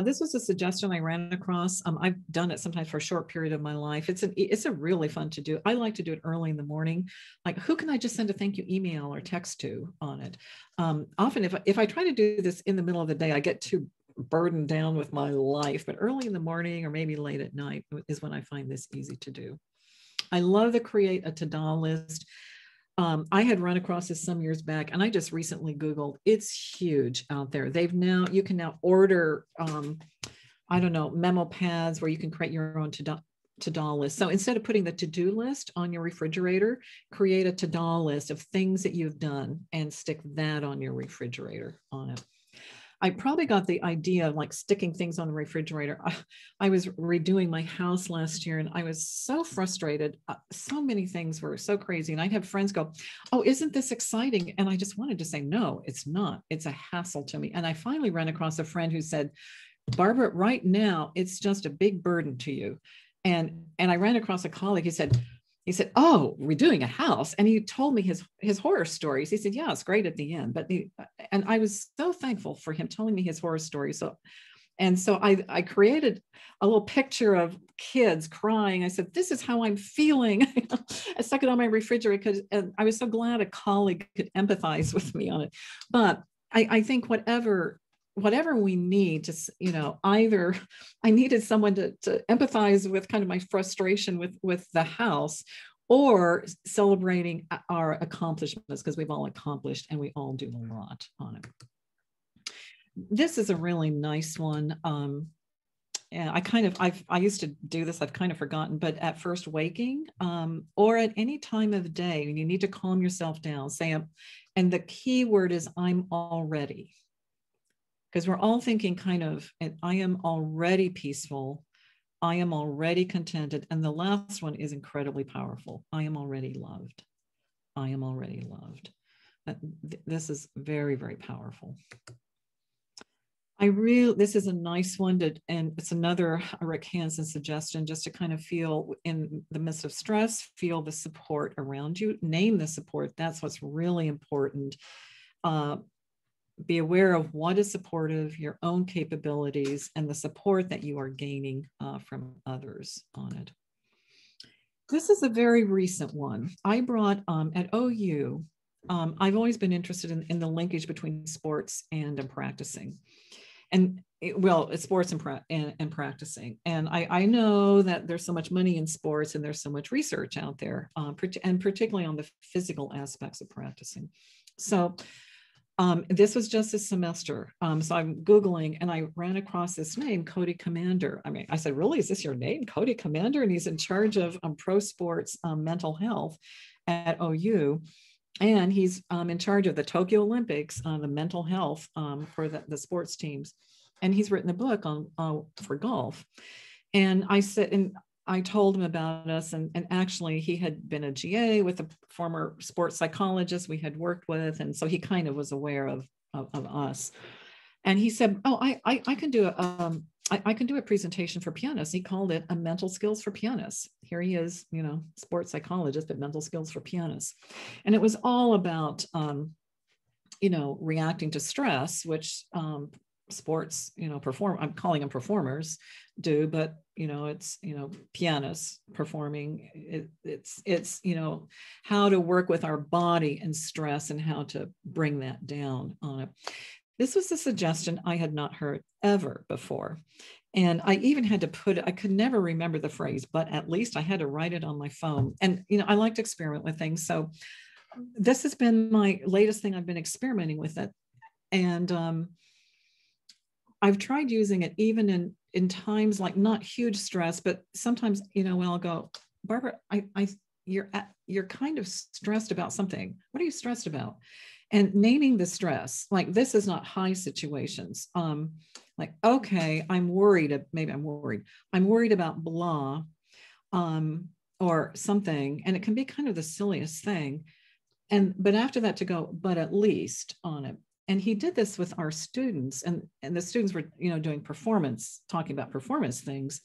This was a suggestion I ran across. I've done it sometimes for a short period of my life. It's a really fun to do. I like to do it early in the morning. Like, who can I just send a thank you email or text to on it? Often if I try to do this in the middle of the day, I get too burdened down with my life, but early in the morning or maybe late at night is when I find this easy to do. I love to create a to-do list. I had run across this some years back, and I just recently Googled. It's huge out there. You can now order, memo pads where you can create your own to-do list. So instead of putting the to-do list on your refrigerator, create a to-do list of things that you've done and stick that on your refrigerator on it. I probably got the idea of like sticking things on the refrigerator. I was redoing my house last year, and I was so frustrated. So many things were so crazy. And I'd have friends go, "Oh, isn't this exciting?" And I just wanted to say, no, it's not. It's a hassle to me. And I finally ran across a friend who said, "Barbara, right now, it's just a big burden to you." And I ran across a colleague who said, "Oh, we're doing a house." And he told me his horror stories. He said, "Yeah, it's great at the end." And I was so thankful for him telling me his horror stories. So I created a little picture of kids crying. I said, "This is how I'm feeling." I stuck it on my refrigerator and I was so glad a colleague could empathize with me on it. But I think whatever we need to, either I needed someone to empathize with kind of my frustration with the house, or celebrating our accomplishments, because we've all accomplished and we all do a lot on it. This is a really nice one. And I used to do this, I've kind of forgotten, but at first waking or at any time of day, when you need to calm yourself down, and the key word is, "I'm already." Because we're all thinking I am already peaceful. I am already contented. And the last one is incredibly powerful. I am already loved. I am already loved. This is very, very powerful. This is a nice one and it's another Rick Hansen suggestion, just to kind of feel in the midst of stress, feel the support around you, name the support. That's what's really important. Be aware of what is supportive, your own capabilities, and the support that you are gaining from others on it. This is a very recent one. I brought at OU, I've always been interested in the linkage between sports and practicing. And it's sports and practicing. And I know that there's so much money in sports and there's so much research out there, and particularly on the physical aspects of practicing. So this was just this semester. So I'm Googling and I ran across this name, Cody Commander. I mean, I said, really, is this your name, Cody Commander? And he's in charge of pro sports mental health at OU. And he's in charge of the Tokyo Olympics, the mental health for the sports teams. And he's written a book on for golf. And I told him about us, and actually he had been a GA with a former sports psychologist we had worked with. And so he kind of was aware of us. And he said, oh, I can do I can do a presentation for pianists. He called it a mental skills for pianists. Here he is, sports psychologist, but mental skills for pianists. And it was all about, reacting to stress, which sports, I'm calling them performers do, but, it's, pianists performing. It's how to work with our body and stress and how to bring that down on it. This was a suggestion I had not heard ever before. And I even had to put it, I could never remember the phrase, but at least I had to write it on my phone. And, I like to experiment with things. So this has been my latest thing. I've been experimenting with it. And I've tried using it even in times like not huge stress, but sometimes, when I'll go, Barbara, you're kind of stressed about something. What are you stressed about? And naming the stress, like this is not high situations. Like, okay, I'm worried. Maybe I'm worried. I'm worried about blah, or something. And it can be kind of the silliest thing. But after that to go, but at least on it. And he did this with our students, and the students were, doing talking about performance things.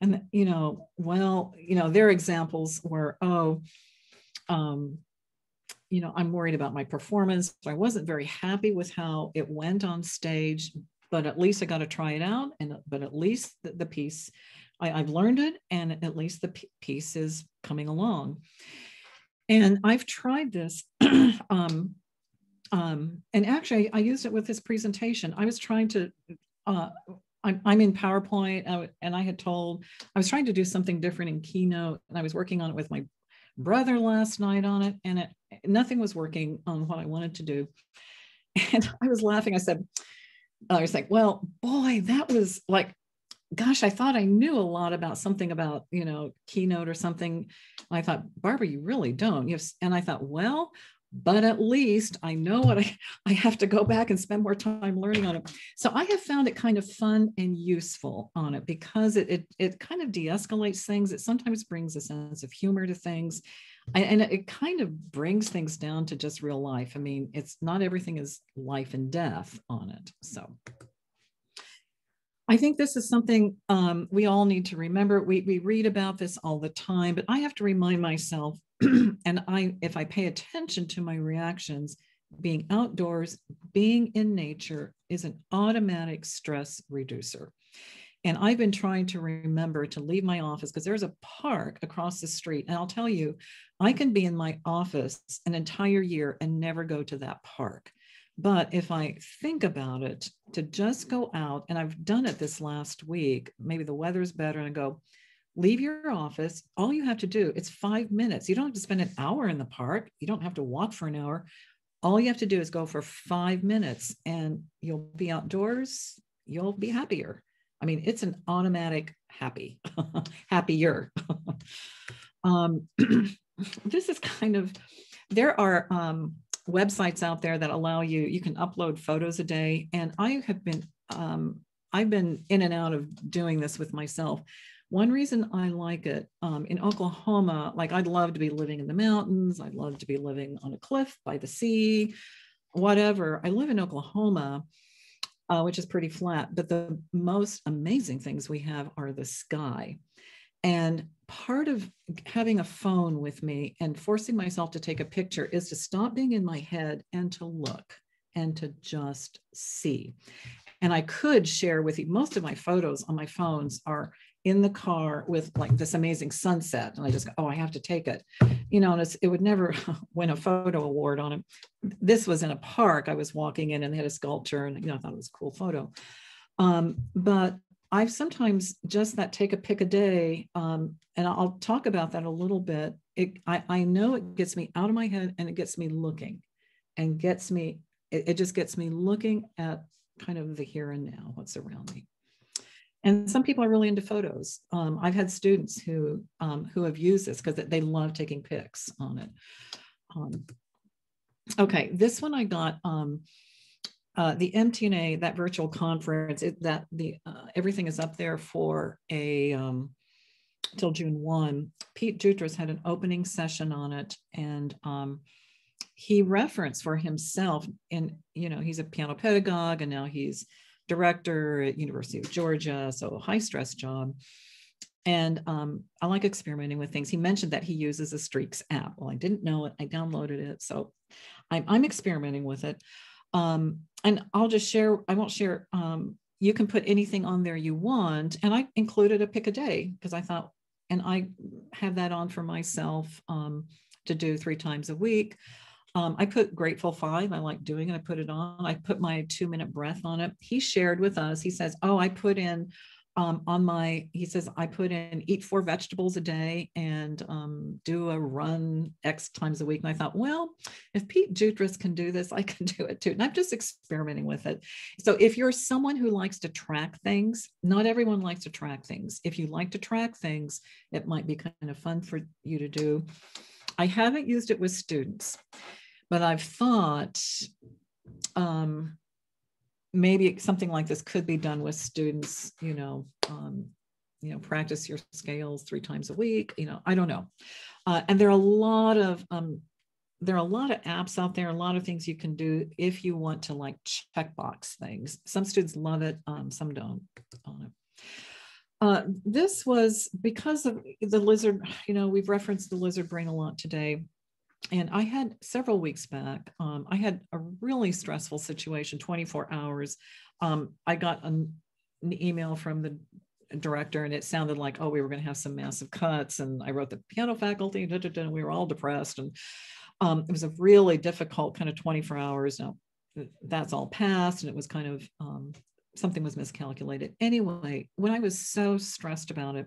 And, their examples were, I'm worried about my performance. I wasn't very happy with how it went on stage, but at least I got to try it out. But at least the piece, I've learned it, and at least the piece is coming along. And I've tried this. And actually, I used it with this presentation. I was trying to, I'm in PowerPoint, and I was trying to do something different in Keynote, and I was working on it with my brother last night on it, and nothing was working on what I wanted to do. And I was laughing. I was like, well, boy, that was like, gosh, I thought I knew a lot about something about, Keynote or something. And I thought, Barbara, you really don't. And I thought, well, but at least I know what I have to go back and spend more time learning on it. So I have found it kind of fun and useful on it because it kind of de-escalates things. It sometimes brings a sense of humor to things. And it kind of brings things down to just real life. I mean, it's not everything is life and death on it. So I think this is something we all need to remember. We read about this all the time, but I have to remind myself, and if I pay attention to my reactions, being outdoors, being in nature is an automatic stress reducer. And I've been trying to remember to leave my office because there's a park across the street. And I'll tell you, I can be in my office an entire year and never go to that park. But if I think about it, to just go out, and I've done it this last week, maybe the weather's better, and I go, leave your office. All you have to do, it's 5 minutes. You don't have to spend an hour in the park. You don't have to walk for an hour. All you have to do is go for 5 minutes and you'll be outdoors. You'll be happier. I mean, it's an automatic happier. This is kind of, there are websites out there that allow you can upload photos a day. And I've been in and out of doing this with myself. One reason I like it, in Oklahoma, like I'd love to be living in the mountains. I'd love to be living on a cliff by the sea, whatever. I live in Oklahoma, which is pretty flat. But the most amazing things we have are the sky. And part of having a phone with me and forcing myself to take a picture is to stop being in my head and to look and to just see. And I could share with you, most of my photos on my phones are in the car with like this amazing sunset. And I just go, oh, I have to take it. You know, and it would never win a photo award on it. This was in a park I was walking in and they had a sculpture and, you know, I thought it was a cool photo. But I've sometimes just that take a pick a day, and I'll talk about that a little bit. I know it gets me out of my head and it gets me looking and gets me, it just gets me looking at kind of the here and now, what's around me. And some people are really into photos. I've had students who have used this because they love taking pics on it. Okay, this one I got, the MTNA, that virtual conference, everything is up there for till June 1. Pete Jutras had an opening session on it, and he referenced for himself, and you know, he's a piano pedagogue, and now he's director at University of Georgia, so a high stress job. And I like experimenting with things. He mentioned that he uses a Streaks app. Well, I didn't know it. I downloaded it, so I'm experimenting with it. And I'll just share, I won't share, you can put anything on there you want. And I included a pick a day because I thought, and I have that on for myself to do 3 times a week. I put Grateful 5. I like doing it. I put it on. I put my 2-minute breath on it. He shared with us. He says, oh, I put in he says, I put in eat 4 vegetables a day and do a run X times a week. And I thought, well, if Pete Jutras can do this, I can do it too. And I'm just experimenting with it. So if you're someone who likes to track things, not everyone likes to track things. If you like to track things, it might be kind of fun for you to do. I haven't used it with students, but I've thought, maybe something like this could be done with students, you know, practice your scales 3 times a week, you know, I don't know. And there are a lot of apps out there, a lot of things you can do if you want to like checkbox things. Some students love it, some don't. This was because of the lizard, you know, we've referenced the lizard brain a lot today. And I had several weeks back, I had a really stressful situation, 24 hours. I got an email from the director and it sounded like, oh, we were going to have some massive cuts. And I wrote the piano faculty, and we were all depressed. And it was a really difficult kind of 24 hours. Now that's all passed. And it was kind of, something was miscalculated. Anyway, when I was so stressed about it,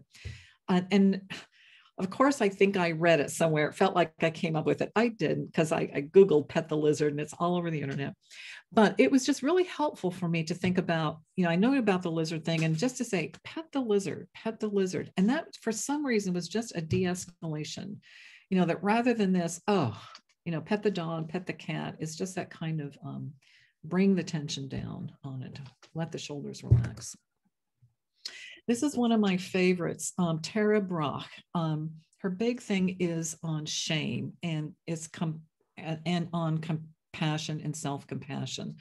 and of course, I think I read it somewhere. It felt like I came up with it. I didn't, because I Googled pet the lizard and it's all over the internet. But it was just really helpful for me to think about, you know, I know about the lizard thing and just to say, pet the lizard, pet the lizard. And that for some reason was just a de-escalation, you know, that rather than this, oh, you know, pet the dog, pet the cat, it's just that kind of bring the tension down on it, let the shoulders relax. This is one of my favorites, Tara Brach. Her big thing is on shame and it's and on compassion and self-compassion.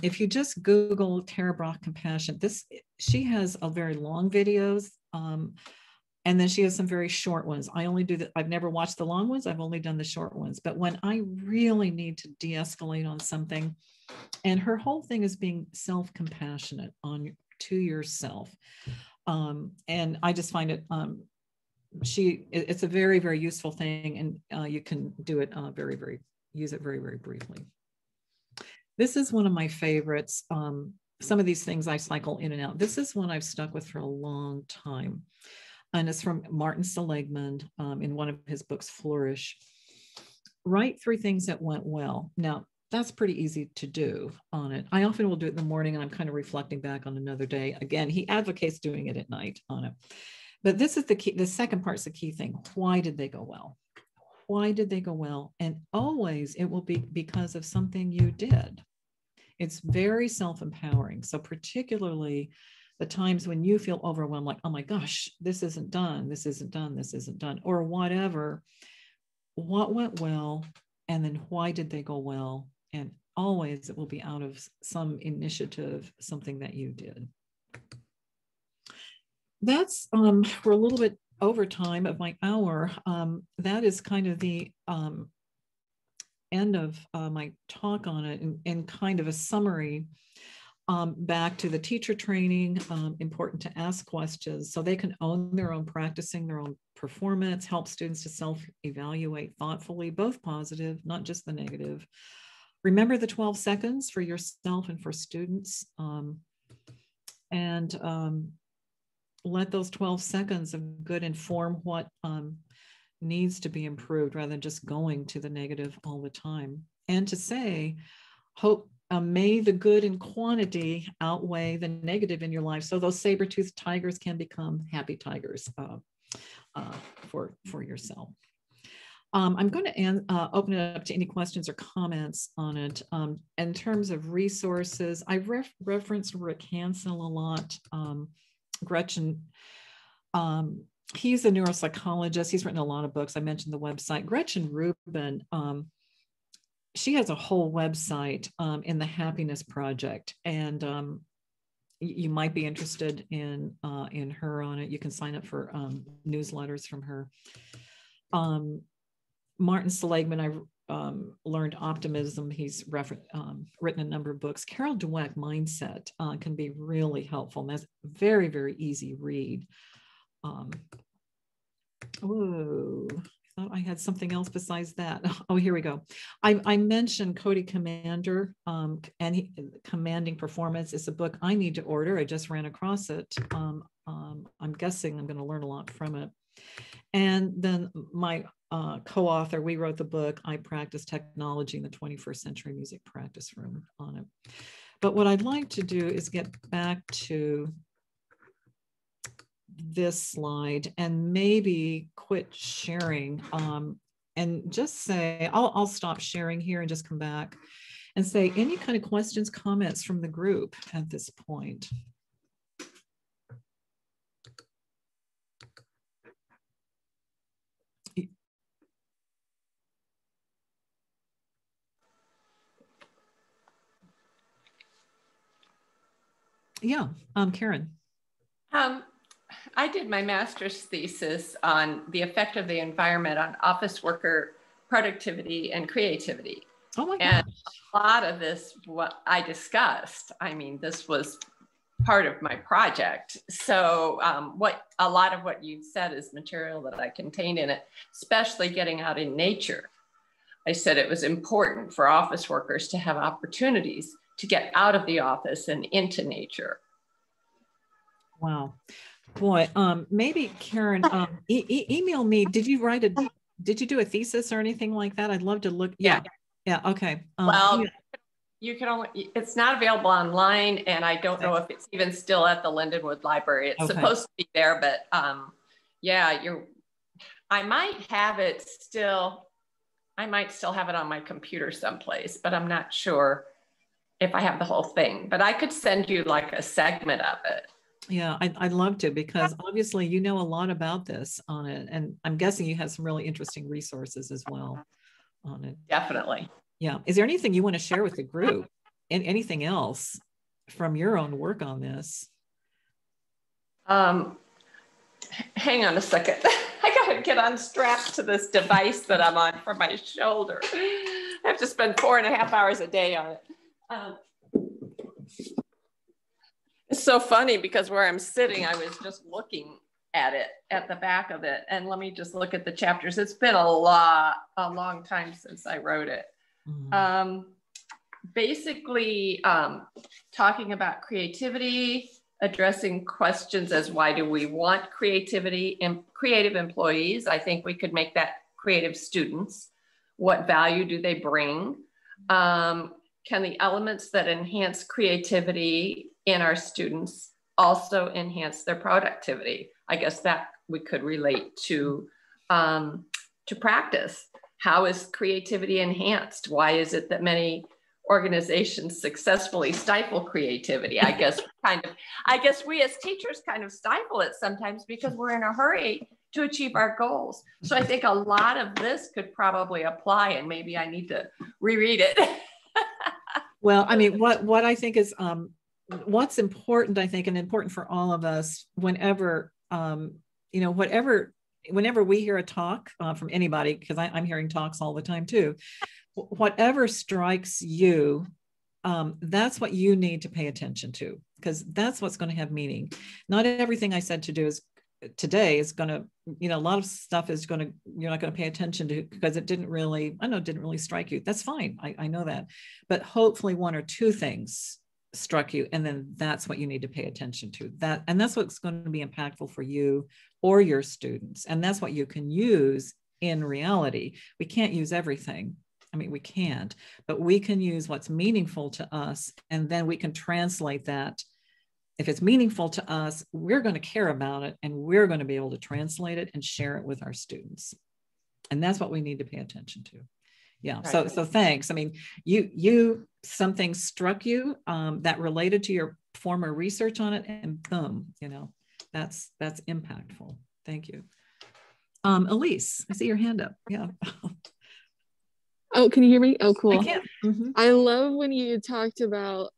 If you just Google Tara Brach compassion, she has a very long videos, and then she has some very short ones. I only do that. I've never watched the long ones. I've only done the short ones. But when I really need to de-escalate on something, and her whole thing is being self-compassionate to yourself. And I just find it, it's a very, very useful thing, and you can do it use it very, very briefly. This is one of my favorites. Some of these things I cycle in and out. This is one I've stuck with for a long time. And it's from Martin Seligman in one of his books, Flourish. Write 3 things that went well. Now, that's pretty easy to do on it. I often will do it in the morning and I'm kind of reflecting back on another day. Again, he advocates doing it at night on it. But this is the key. The second part's the key thing. Why did they go well? Why did they go well? And always it will be because of something you did. It's very self-empowering. So particularly the times when you feel overwhelmed, like, oh my gosh, this isn't done, this isn't done, this isn't done, or whatever, what went well, and then why did they go well? And always it will be out of some initiative, something that you did. That's, we're a little bit over time of my hour. That is kind of the end of my talk on it, and kind of a summary. Back to the teacher training, important to ask questions so they can own their own practicing, their own performance, help students to self-evaluate thoughtfully, both positive, not just the negative. Remember the 12 seconds for yourself and for students, and let those 12 seconds of good inform what needs to be improved rather than just going to the negative all the time. And to say, hope, may the good in quantity outweigh the negative in your life, so those saber-toothed tigers can become happy tigers for yourself. I'm going to open it up to any questions or comments on it. In terms of resources, I referenced Rick Hansel a lot. Gretchen, he's a neuropsychologist. He's written a lot of books. I mentioned the website. Gretchen Rubin, she has a whole website in the Happiness Project, and you might be interested in her on it. You can sign up for newsletters from her. Martin Seligman, I learned optimism. He's written a number of books. Carol Dweck, Mindset, can be really helpful. And that's a very, very easy read. Whoa. I thought I had something else besides that. Oh, here we go. I mentioned Cody Commander, and Commanding Performance. It's a book I need to order. I just ran across it. I'm guessing I'm going to learn a lot from it. And then my co-author, we wrote the book, I Practice Technology in the 21st Century Music Practice Room, on it. But what I'd like to do is get back to this slide and maybe quit sharing, and just say, I'll stop sharing here and just come back and say any kind of questions, comments from the group at this point. Yeah, Karen. I did my master's thesis on the effect of the environment on office worker productivity and creativity. Oh my gosh. And a lot of this, what I discussed, I mean, this was part of my project. So a lot of what you said is material that I contained in it, especially getting out in nature. I said it was important for office workers to have opportunities to get out of the office and into nature. Wow. Boy, maybe Karen, email me. Did you do a thesis or anything like that? I'd love to look. Yeah. Okay. Well, you can only, it's not available online, and I don't know if it's even still at the Lindenwood Library. It's supposed to be there, but yeah, I might have it still. I might still have it on my computer someplace, but I'm not sure if I have the whole thing. But I could send you like a segment of it. Yeah, I'd love to, because obviously you know a lot about this on it, and I'm guessing you have some really interesting resources as well on it. Definitely. Yeah. Is there anything you want to share with the group, and anything else from your own work on this? Hang on a second. I gotta get unstrapped to this device that I'm on for my shoulder. I have to spend 4.5 hours a day on it. It's so funny because where I'm sitting, I was just looking at it, at the back of it. And let me just look at the chapters. It's been a long time since I wrote it. Mm-hmm. Basically, talking about creativity, addressing questions as why do we want creativity and creative employees? I think we could make that creative students. What value do they bring? Can the elements that enhance creativity in our students also enhance their productivity? I guess that we could relate to practice. How is creativity enhanced? Why is it that many organizations successfully stifle creativity? I guess we as teachers kind of stifle it sometimes because we're in a hurry to achieve our goals. So I think a lot of this could probably apply, and maybe I need to reread it. Well, I mean, what I think is what's important, I think, and important for all of us, whenever whenever we hear a talk from anybody, because I'm hearing talks all the time too, whatever strikes you, that's what you need to pay attention to, because that's what's going to have meaning. Not everything I said today is going to, a lot of stuff is going to, you're not going to pay attention to because it didn't really strike you. That's fine. I know that. But hopefully one or two things struck you, and then that's what you need to pay attention to. And that's what's going to be impactful for you or your students. And that's what you can use in reality. We can't use everything. I mean, we can't, but we can use what's meaningful to us, and then we can translate that. If it's meaningful to us, we're going to care about it, and we're going to be able to translate it and share it with our students. And that's what we need to pay attention to. Yeah. Right. So thanks. I mean, something struck you that related to your former research on it, and boom, that's impactful. Thank you. Elise, I see your hand up. Yeah. Oh, can you hear me? Oh, cool. I can. Mm-hmm. I love when you talked about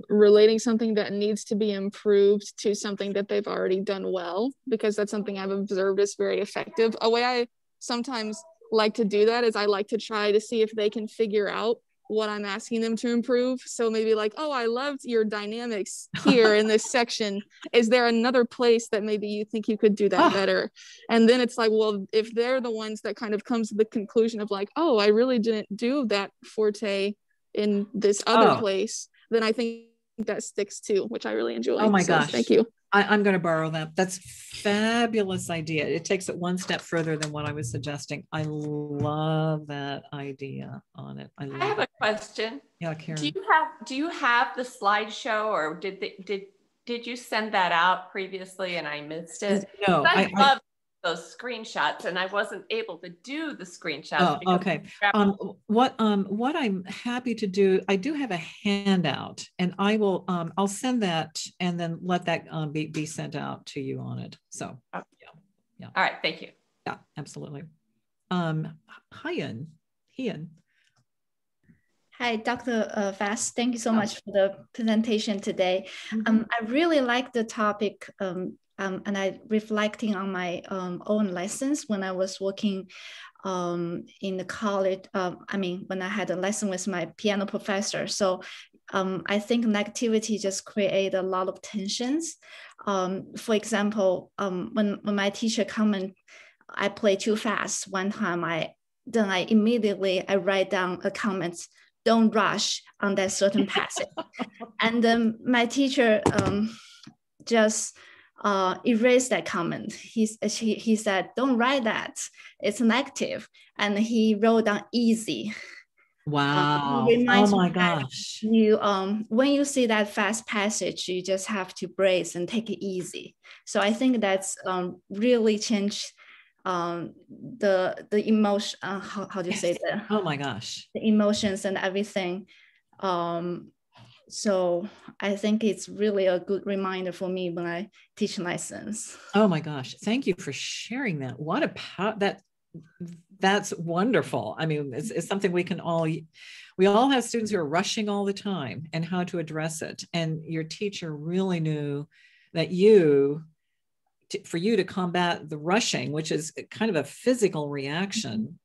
relating something that needs to be improved to something that they've already done well, because that's something I've observed is very effective. A way I sometimes like to do that is I like to try to see if they can figure out what I'm asking them to improve. So maybe like, oh, I loved your dynamics here in this section. Is there another place that maybe you think you could do that better? And then it's like, well, if they're the ones that kind of comes to the conclusion of like, oh, I really didn't do that forte in this other place, then I think that sticks too, which I really enjoy. Oh my gosh. Thank you. I'm going to borrow that. That's fabulous idea. It takes it one step further than what I was suggesting. I love that idea on it. I have a question. Yeah, Karen. Do you have the slideshow, or did you send that out previously and I missed it? No, I love those screenshots, and I wasn't able to do the screenshots. Oh, okay. What I'm happy to do, I do have a handout, and I will I'll send that and then let that be sent out to you on it. So yeah. All right, thank you. Yeah, absolutely. Hien. Hi, Dr. Fast. Thank you so much for the presentation today. I really like the topic. And I reflecting on my own lessons when I was working in the college. When I had a lesson with my piano professor. So I think negativity just create a lot of tensions. For example, when my teacher comment, I play too fast one time, I immediately write down a comment, don't rush on that certain passage. And then my teacher just erase that comment. He said, don't write that. It's negative. And he wrote down easy. Wow. Oh my gosh. You, when you see that fast passage, you just have to brace and take it easy. So I think that's really changed the emotion, how do you say that? Oh my gosh. The emotions and everything. So I think it's really a good reminder for me when I teach lessons. Oh my gosh. Thank you for sharing that. What a that's wonderful. I mean, it's something we all have students who are rushing all the time, and how to address it. And your teacher really knew that for you to combat the rushing, which is kind of a physical reaction,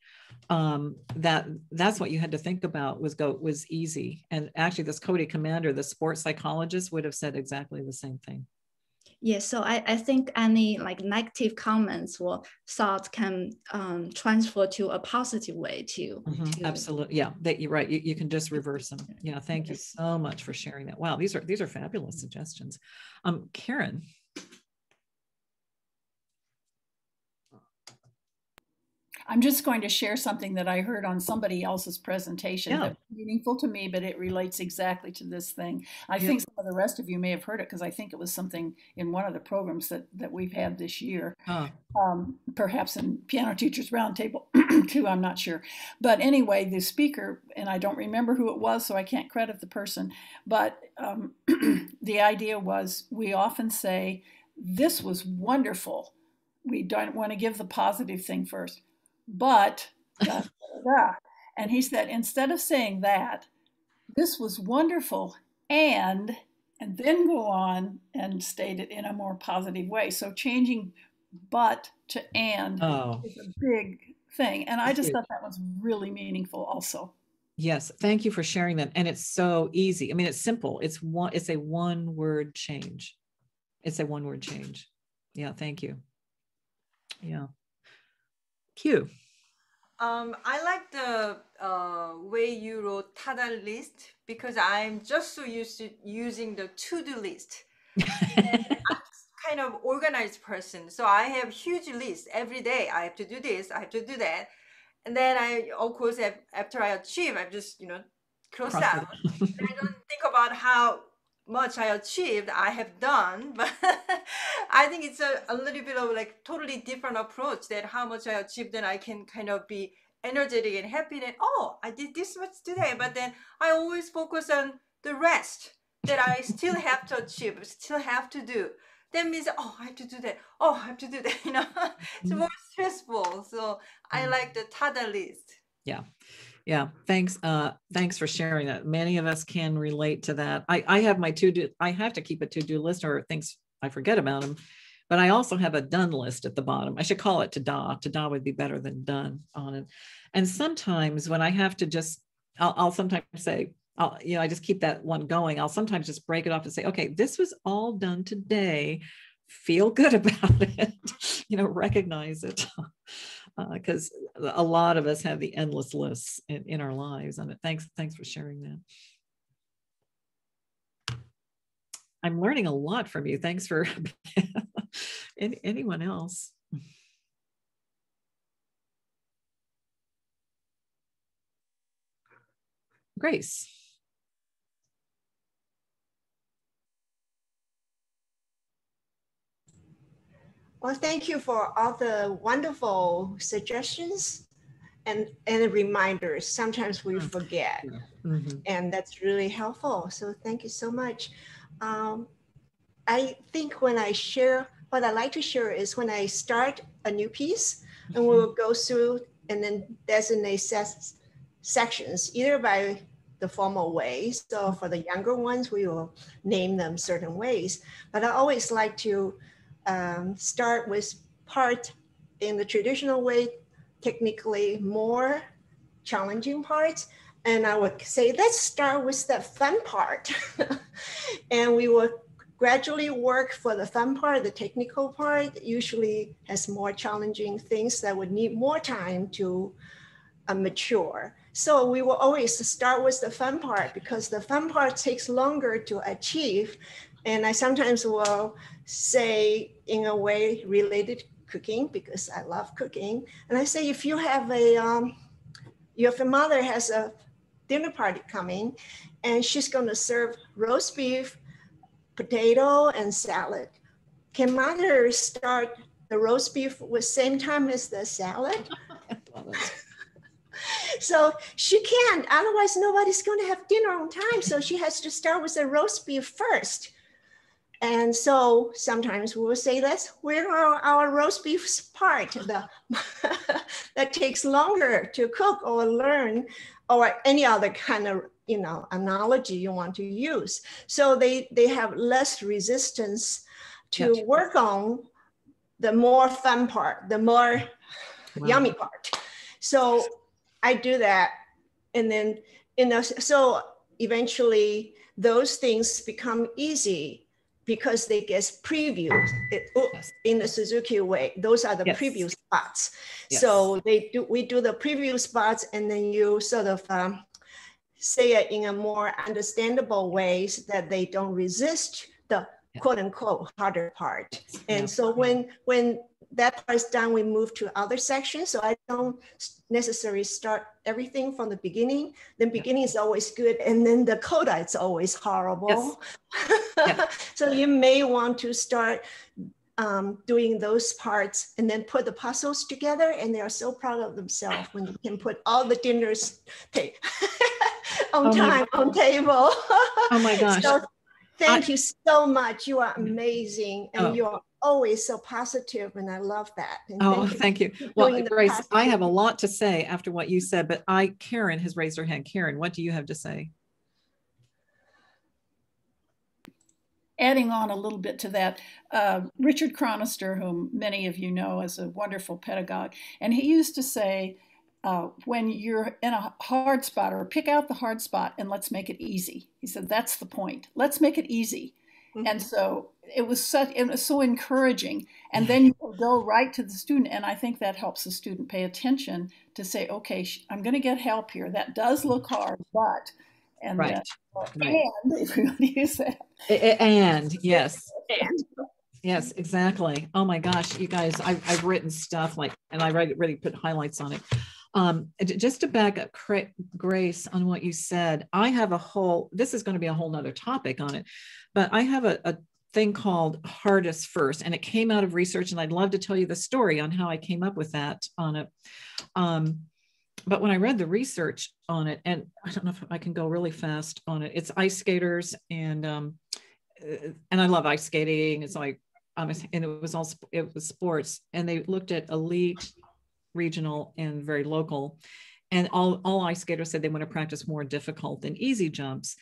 that's what you had to think about was easy. And actually this Cody Commander, the sports psychologist, would have said exactly the same thing. Yes, so I think any negative comments or thoughts can transfer to a positive way too. Absolutely, yeah. You're right. You can just reverse them. Yeah, thank you so much for sharing that. Wow, these are fabulous suggestions. Karen. I'm just going to share something that I heard on somebody else's presentation that's meaningful to me, but it relates exactly to this thing. I think some of the rest of you may have heard it because I think it was something in one of the programs that we've had this year, perhaps in Piano Teachers Roundtable too, I'm not sure. But anyway, the speaker, and I don't remember who it was, so I can't credit the person, but the idea was we often say, this was wonderful. We don't want to give the positive thing first. But, and he said, instead of saying that, This was wonderful. And then go on and state it in a more positive way. So changing but to and is a big thing. And I just thought that was really meaningful also. Yes, thank you for sharing that. And it's so easy. I mean, it's simple. It's a one word change. It's a one word change. Yeah, thank you. Yeah. Q. I like the way you wrote Tada list, because I'm just so used to using the to-do list. And I'm kind of organized person. So I have huge lists every day. I have to do this, I have to do that. And then I, of course, after I achieve, I just, cross out. And I don't think about how much I achieved, I have done, but I think it's a little bit of like totally different approach, that how much I achieved, then I can kind of be energetic and happy that, oh, I did this much today, but then I always focus on the rest that I still have to achieve, still have to do. That means, oh, I have to do that. Oh, I have to do that. It's more stressful. So I like the Tada list. Yeah. Yeah. Thanks. Thanks for sharing that. Many of us can relate to that. I have my to-do, I have to keep a to-do list or things I forget about them, but I also have a done list at the bottom. I should call it to-da. To-da would be better than done on it. And sometimes when I have to just, I'll sometimes say, I just keep that one going. I'll sometimes just break it off and say, okay, this was all done today. Feel good about it, recognize it. Because a lot of us have the endless lists in our lives. And thanks for sharing that. I'm learning a lot from you. Thanks for anyone else. Grace. Well, thank you for all the wonderful suggestions and reminders. Sometimes we forget, and that's really helpful. So thank you so much. I think when I share, what I like to share is when I start a new piece, and we'll go through and then designate sections, either by the formal way. So for the younger ones, we will name them certain ways. But I always like to start with part in the traditional way, technically more challenging parts. And I would say, let's start with the fun part. And we will gradually work for the fun part. The technical part usually has more challenging things that would need more time to mature. So we will always start with the fun part, because the fun part takes longer to achieve. And I sometimes will say, in a way related to cooking, because I love cooking. And I say, if you have your mother has a dinner party coming, and she's going to serve roast beef, potato, and salad. Can mother start the roast beef with same time as the salad? So she can't, otherwise nobody's going to have dinner on time. So she has to start with the roast beef first. And so sometimes we will say, where are our roast beef part that takes longer to cook or learn, or any other kind of analogy you want to use. So they have less resistance to work on the more fun part, the more yummy part. So I do that. And then, so eventually those things become easy, because they get previews in the Suzuki way. Those are the preview spots. Yes. So we do the preview spots, and then you sort of say it in a more understandable ways that they don't resist the quote unquote harder part. And so when that part is done, we move to other sections. So I don't necessarily start everything from the beginning. The beginning is always good, and then the coda is always horrible. Yes. So you may want to start doing those parts, and then put the puzzles together, and they are so proud of themselves when they can put all the dinners on time, on table. Oh my gosh. So thank you so much. You are amazing, and you're always so positive, and I love that. And thank you. Well, Grace, I have a lot to say after what you said, but Karen has raised her hand. Karen, what do you have to say? adding on a little bit to that, Richard Chronister, whom many of you know as a wonderful pedagogue, and he used to say, when you're in a hard spot, or pick out the hard spot and let's make it easy. He said, that's the point. Let's make it easy. Mm-hmm. And so it was so encouraging. And then you go right to the student. And I think that helps the student pay attention to say, okay, I'm going to get help here. That does look hard, but, and right. Right. And if you want to use that. And yes. And. Yes, exactly. Oh my gosh, you guys, I've written stuff like, and I really put highlights on it. Just to back up Grace on what you said, I have this is going to be a whole nother topic on it, but I have a thing called hardest first, and it came out of research, and I'd love to tell you the story on how I came up with that on it. But when I read the research on it, and I don't know if I can go really fast on it, it's ice skaters, and I love ice skating. It's like, and it was sports, and they looked at elite, regional, and very local, and all ice skaters said they want to practice more difficult than easy jumps.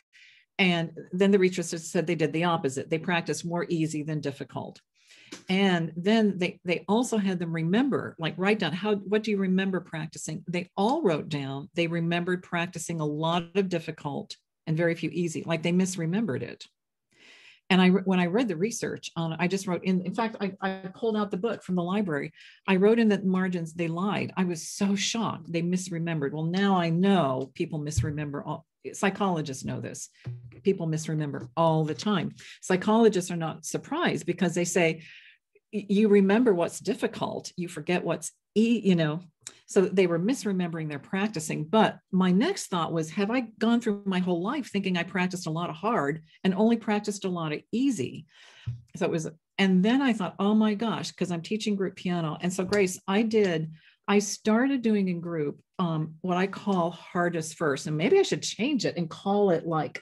And then the researchers said they did the opposite. They practiced more easy than difficult. And then they also had them remember, like write down, what do you remember practicing? They all wrote down, they remembered practicing a lot of difficult and very few easy, like they misremembered it. And when I read the research on it, I just wrote in fact, I pulled out the book from the library. I wrote in the margins, they lied. I was so shocked. They misremembered. Well, now I know people misremember. Psychologists know this. People misremember all the time. Psychologists are not surprised because they say, you remember what's difficult, you forget what's so they were misremembering their practicing. But my next thought was, have I gone through my whole life thinking I practiced a lot of hard and only practiced a lot of easy? So it was, and then I thought, oh my gosh, because I'm teaching group piano. And so Grace, I started doing in group what I call hardest first, and maybe I should change it and call it like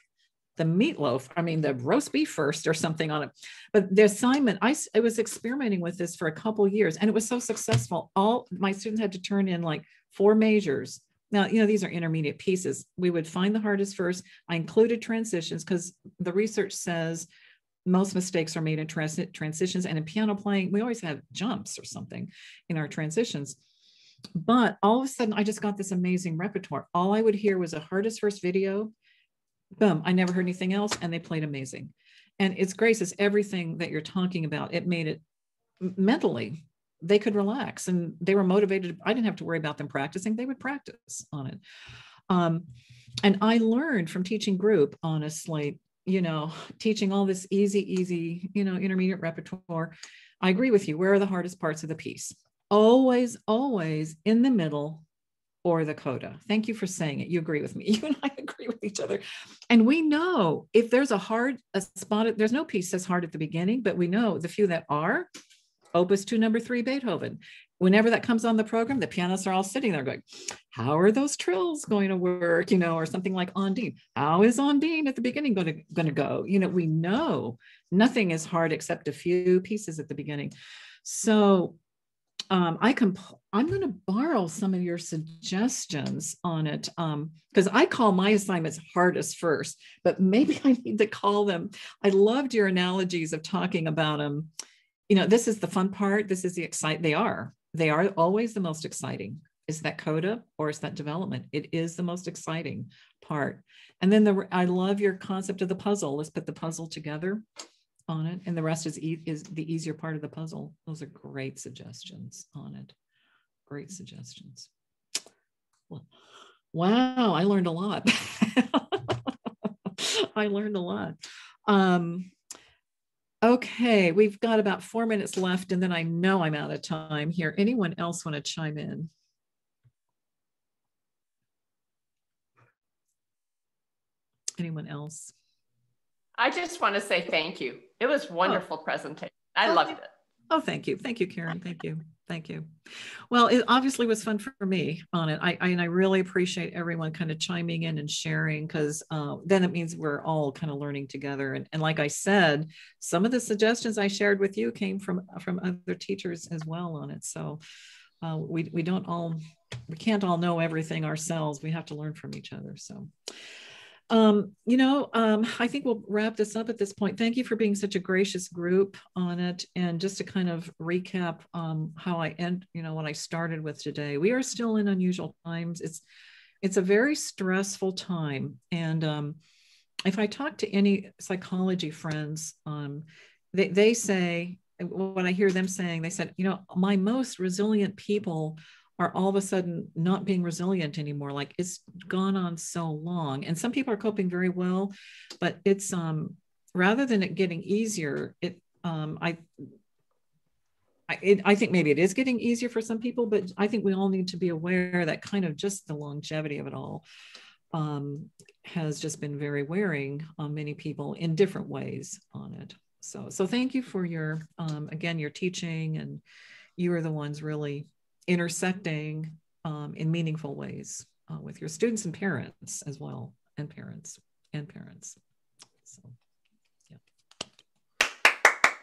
the the roast beef first or something on it. But the assignment, I was experimenting with this for a couple of years, and it was so successful. All my students had to turn in like 4 measures. Now, these are intermediate pieces. We would find the hardest first. I included transitions because the research says most mistakes are made in transitions, and in piano playing, we always have jumps or something in our transitions. But all of a sudden, I just got this amazing repertoire. All I would hear was a hardest first video. Boom, I never heard anything else, and they played amazing. And it's Grace, it's everything that you're talking about. It made it mentally, they could relax and they were motivated. I didn't have to worry about them practicing. They would practice on it. And I learned from teaching group, honestly, teaching all this easy, intermediate repertoire. I agree with you. Where are the hardest parts of the piece? Always, always in the middle or the coda. Thank you for saying it. You agree with me. You and I agree with each other. And we know if there's a spot, there's no piece that's hard at the beginning, but we know the few that are, Opus 2, number 3, Beethoven. Whenever that comes on the program, the pianists are all sitting there going, how are those trills going to work? Or something like Ondine. How is Ondine at the beginning going to go? We know nothing is hard except a few pieces at the beginning. So I'm going to borrow some of your suggestions on it because I call my assignments hardest first, but maybe I need to call them. I loved your analogies of talking about them. This is the fun part. This is the exciting. They are always the most exciting. Is that coda or is that development? It is the most exciting part. And then I love your concept of the puzzle. Let's put the puzzle together on it, and the rest is the easier part of the puzzle. Those are great suggestions on it. Great suggestions. Wow, I learned a lot. I learned a lot. Okay, we've got about 4 minutes left, and then I know I'm out of time here. Anyone else want to chime in? Anyone else? I just want to say thank you. It was a wonderful presentation. I loved it. Oh, thank you. Thank you, Karen. Thank you. Thank you. Well, it obviously was fun for me on it. I really appreciate everyone kind of chiming in and sharing, because then it means we're all kind of learning together. And like I said, some of the suggestions I shared with you came from other teachers as well on it. So we can't all know everything ourselves. We have to learn from each other. So I think we'll wrap this up at this point. Thank you for being such a gracious group on it. And just to kind of recap how I what I started with today, we are still in unusual times. It's a very stressful time. And if I talk to any psychology friends, they say, what I hear them saying, they said, my most resilient people are all of a sudden not being resilient anymore. Like it's gone on so long. And some people are coping very well, but it's rather than it getting easier, I think maybe it is getting easier for some people, but I think we all need to be aware that kind of just the longevity of it all has just been very wearing on many people in different ways on it. So thank you for your, again, your teaching, and you are the ones really intersecting in meaningful ways with your students and parents as well, and parents. So, yeah.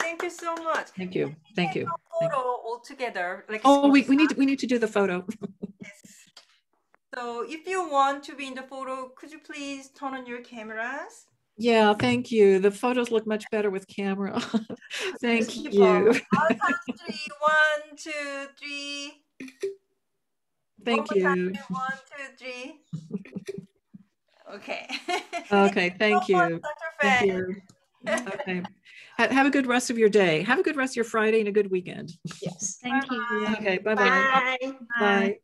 Thank you so much. Thank you. Thank you. Photo all together. Like we need to do the photo. Yes. So if you want to be in the photo, could you please turn on your cameras? Yeah, thank you. The photos look much better with camera. Thank you. I'll count 3. 1, 2, 3. Thank you. 1, 2, 3. Okay. Okay, thank you. Dr. Fan. Thank you. Okay. Have a good rest of your day. Have a good rest of your Friday and a good weekend. Yes. Thank you. Okay, bye-bye. Bye. Bye.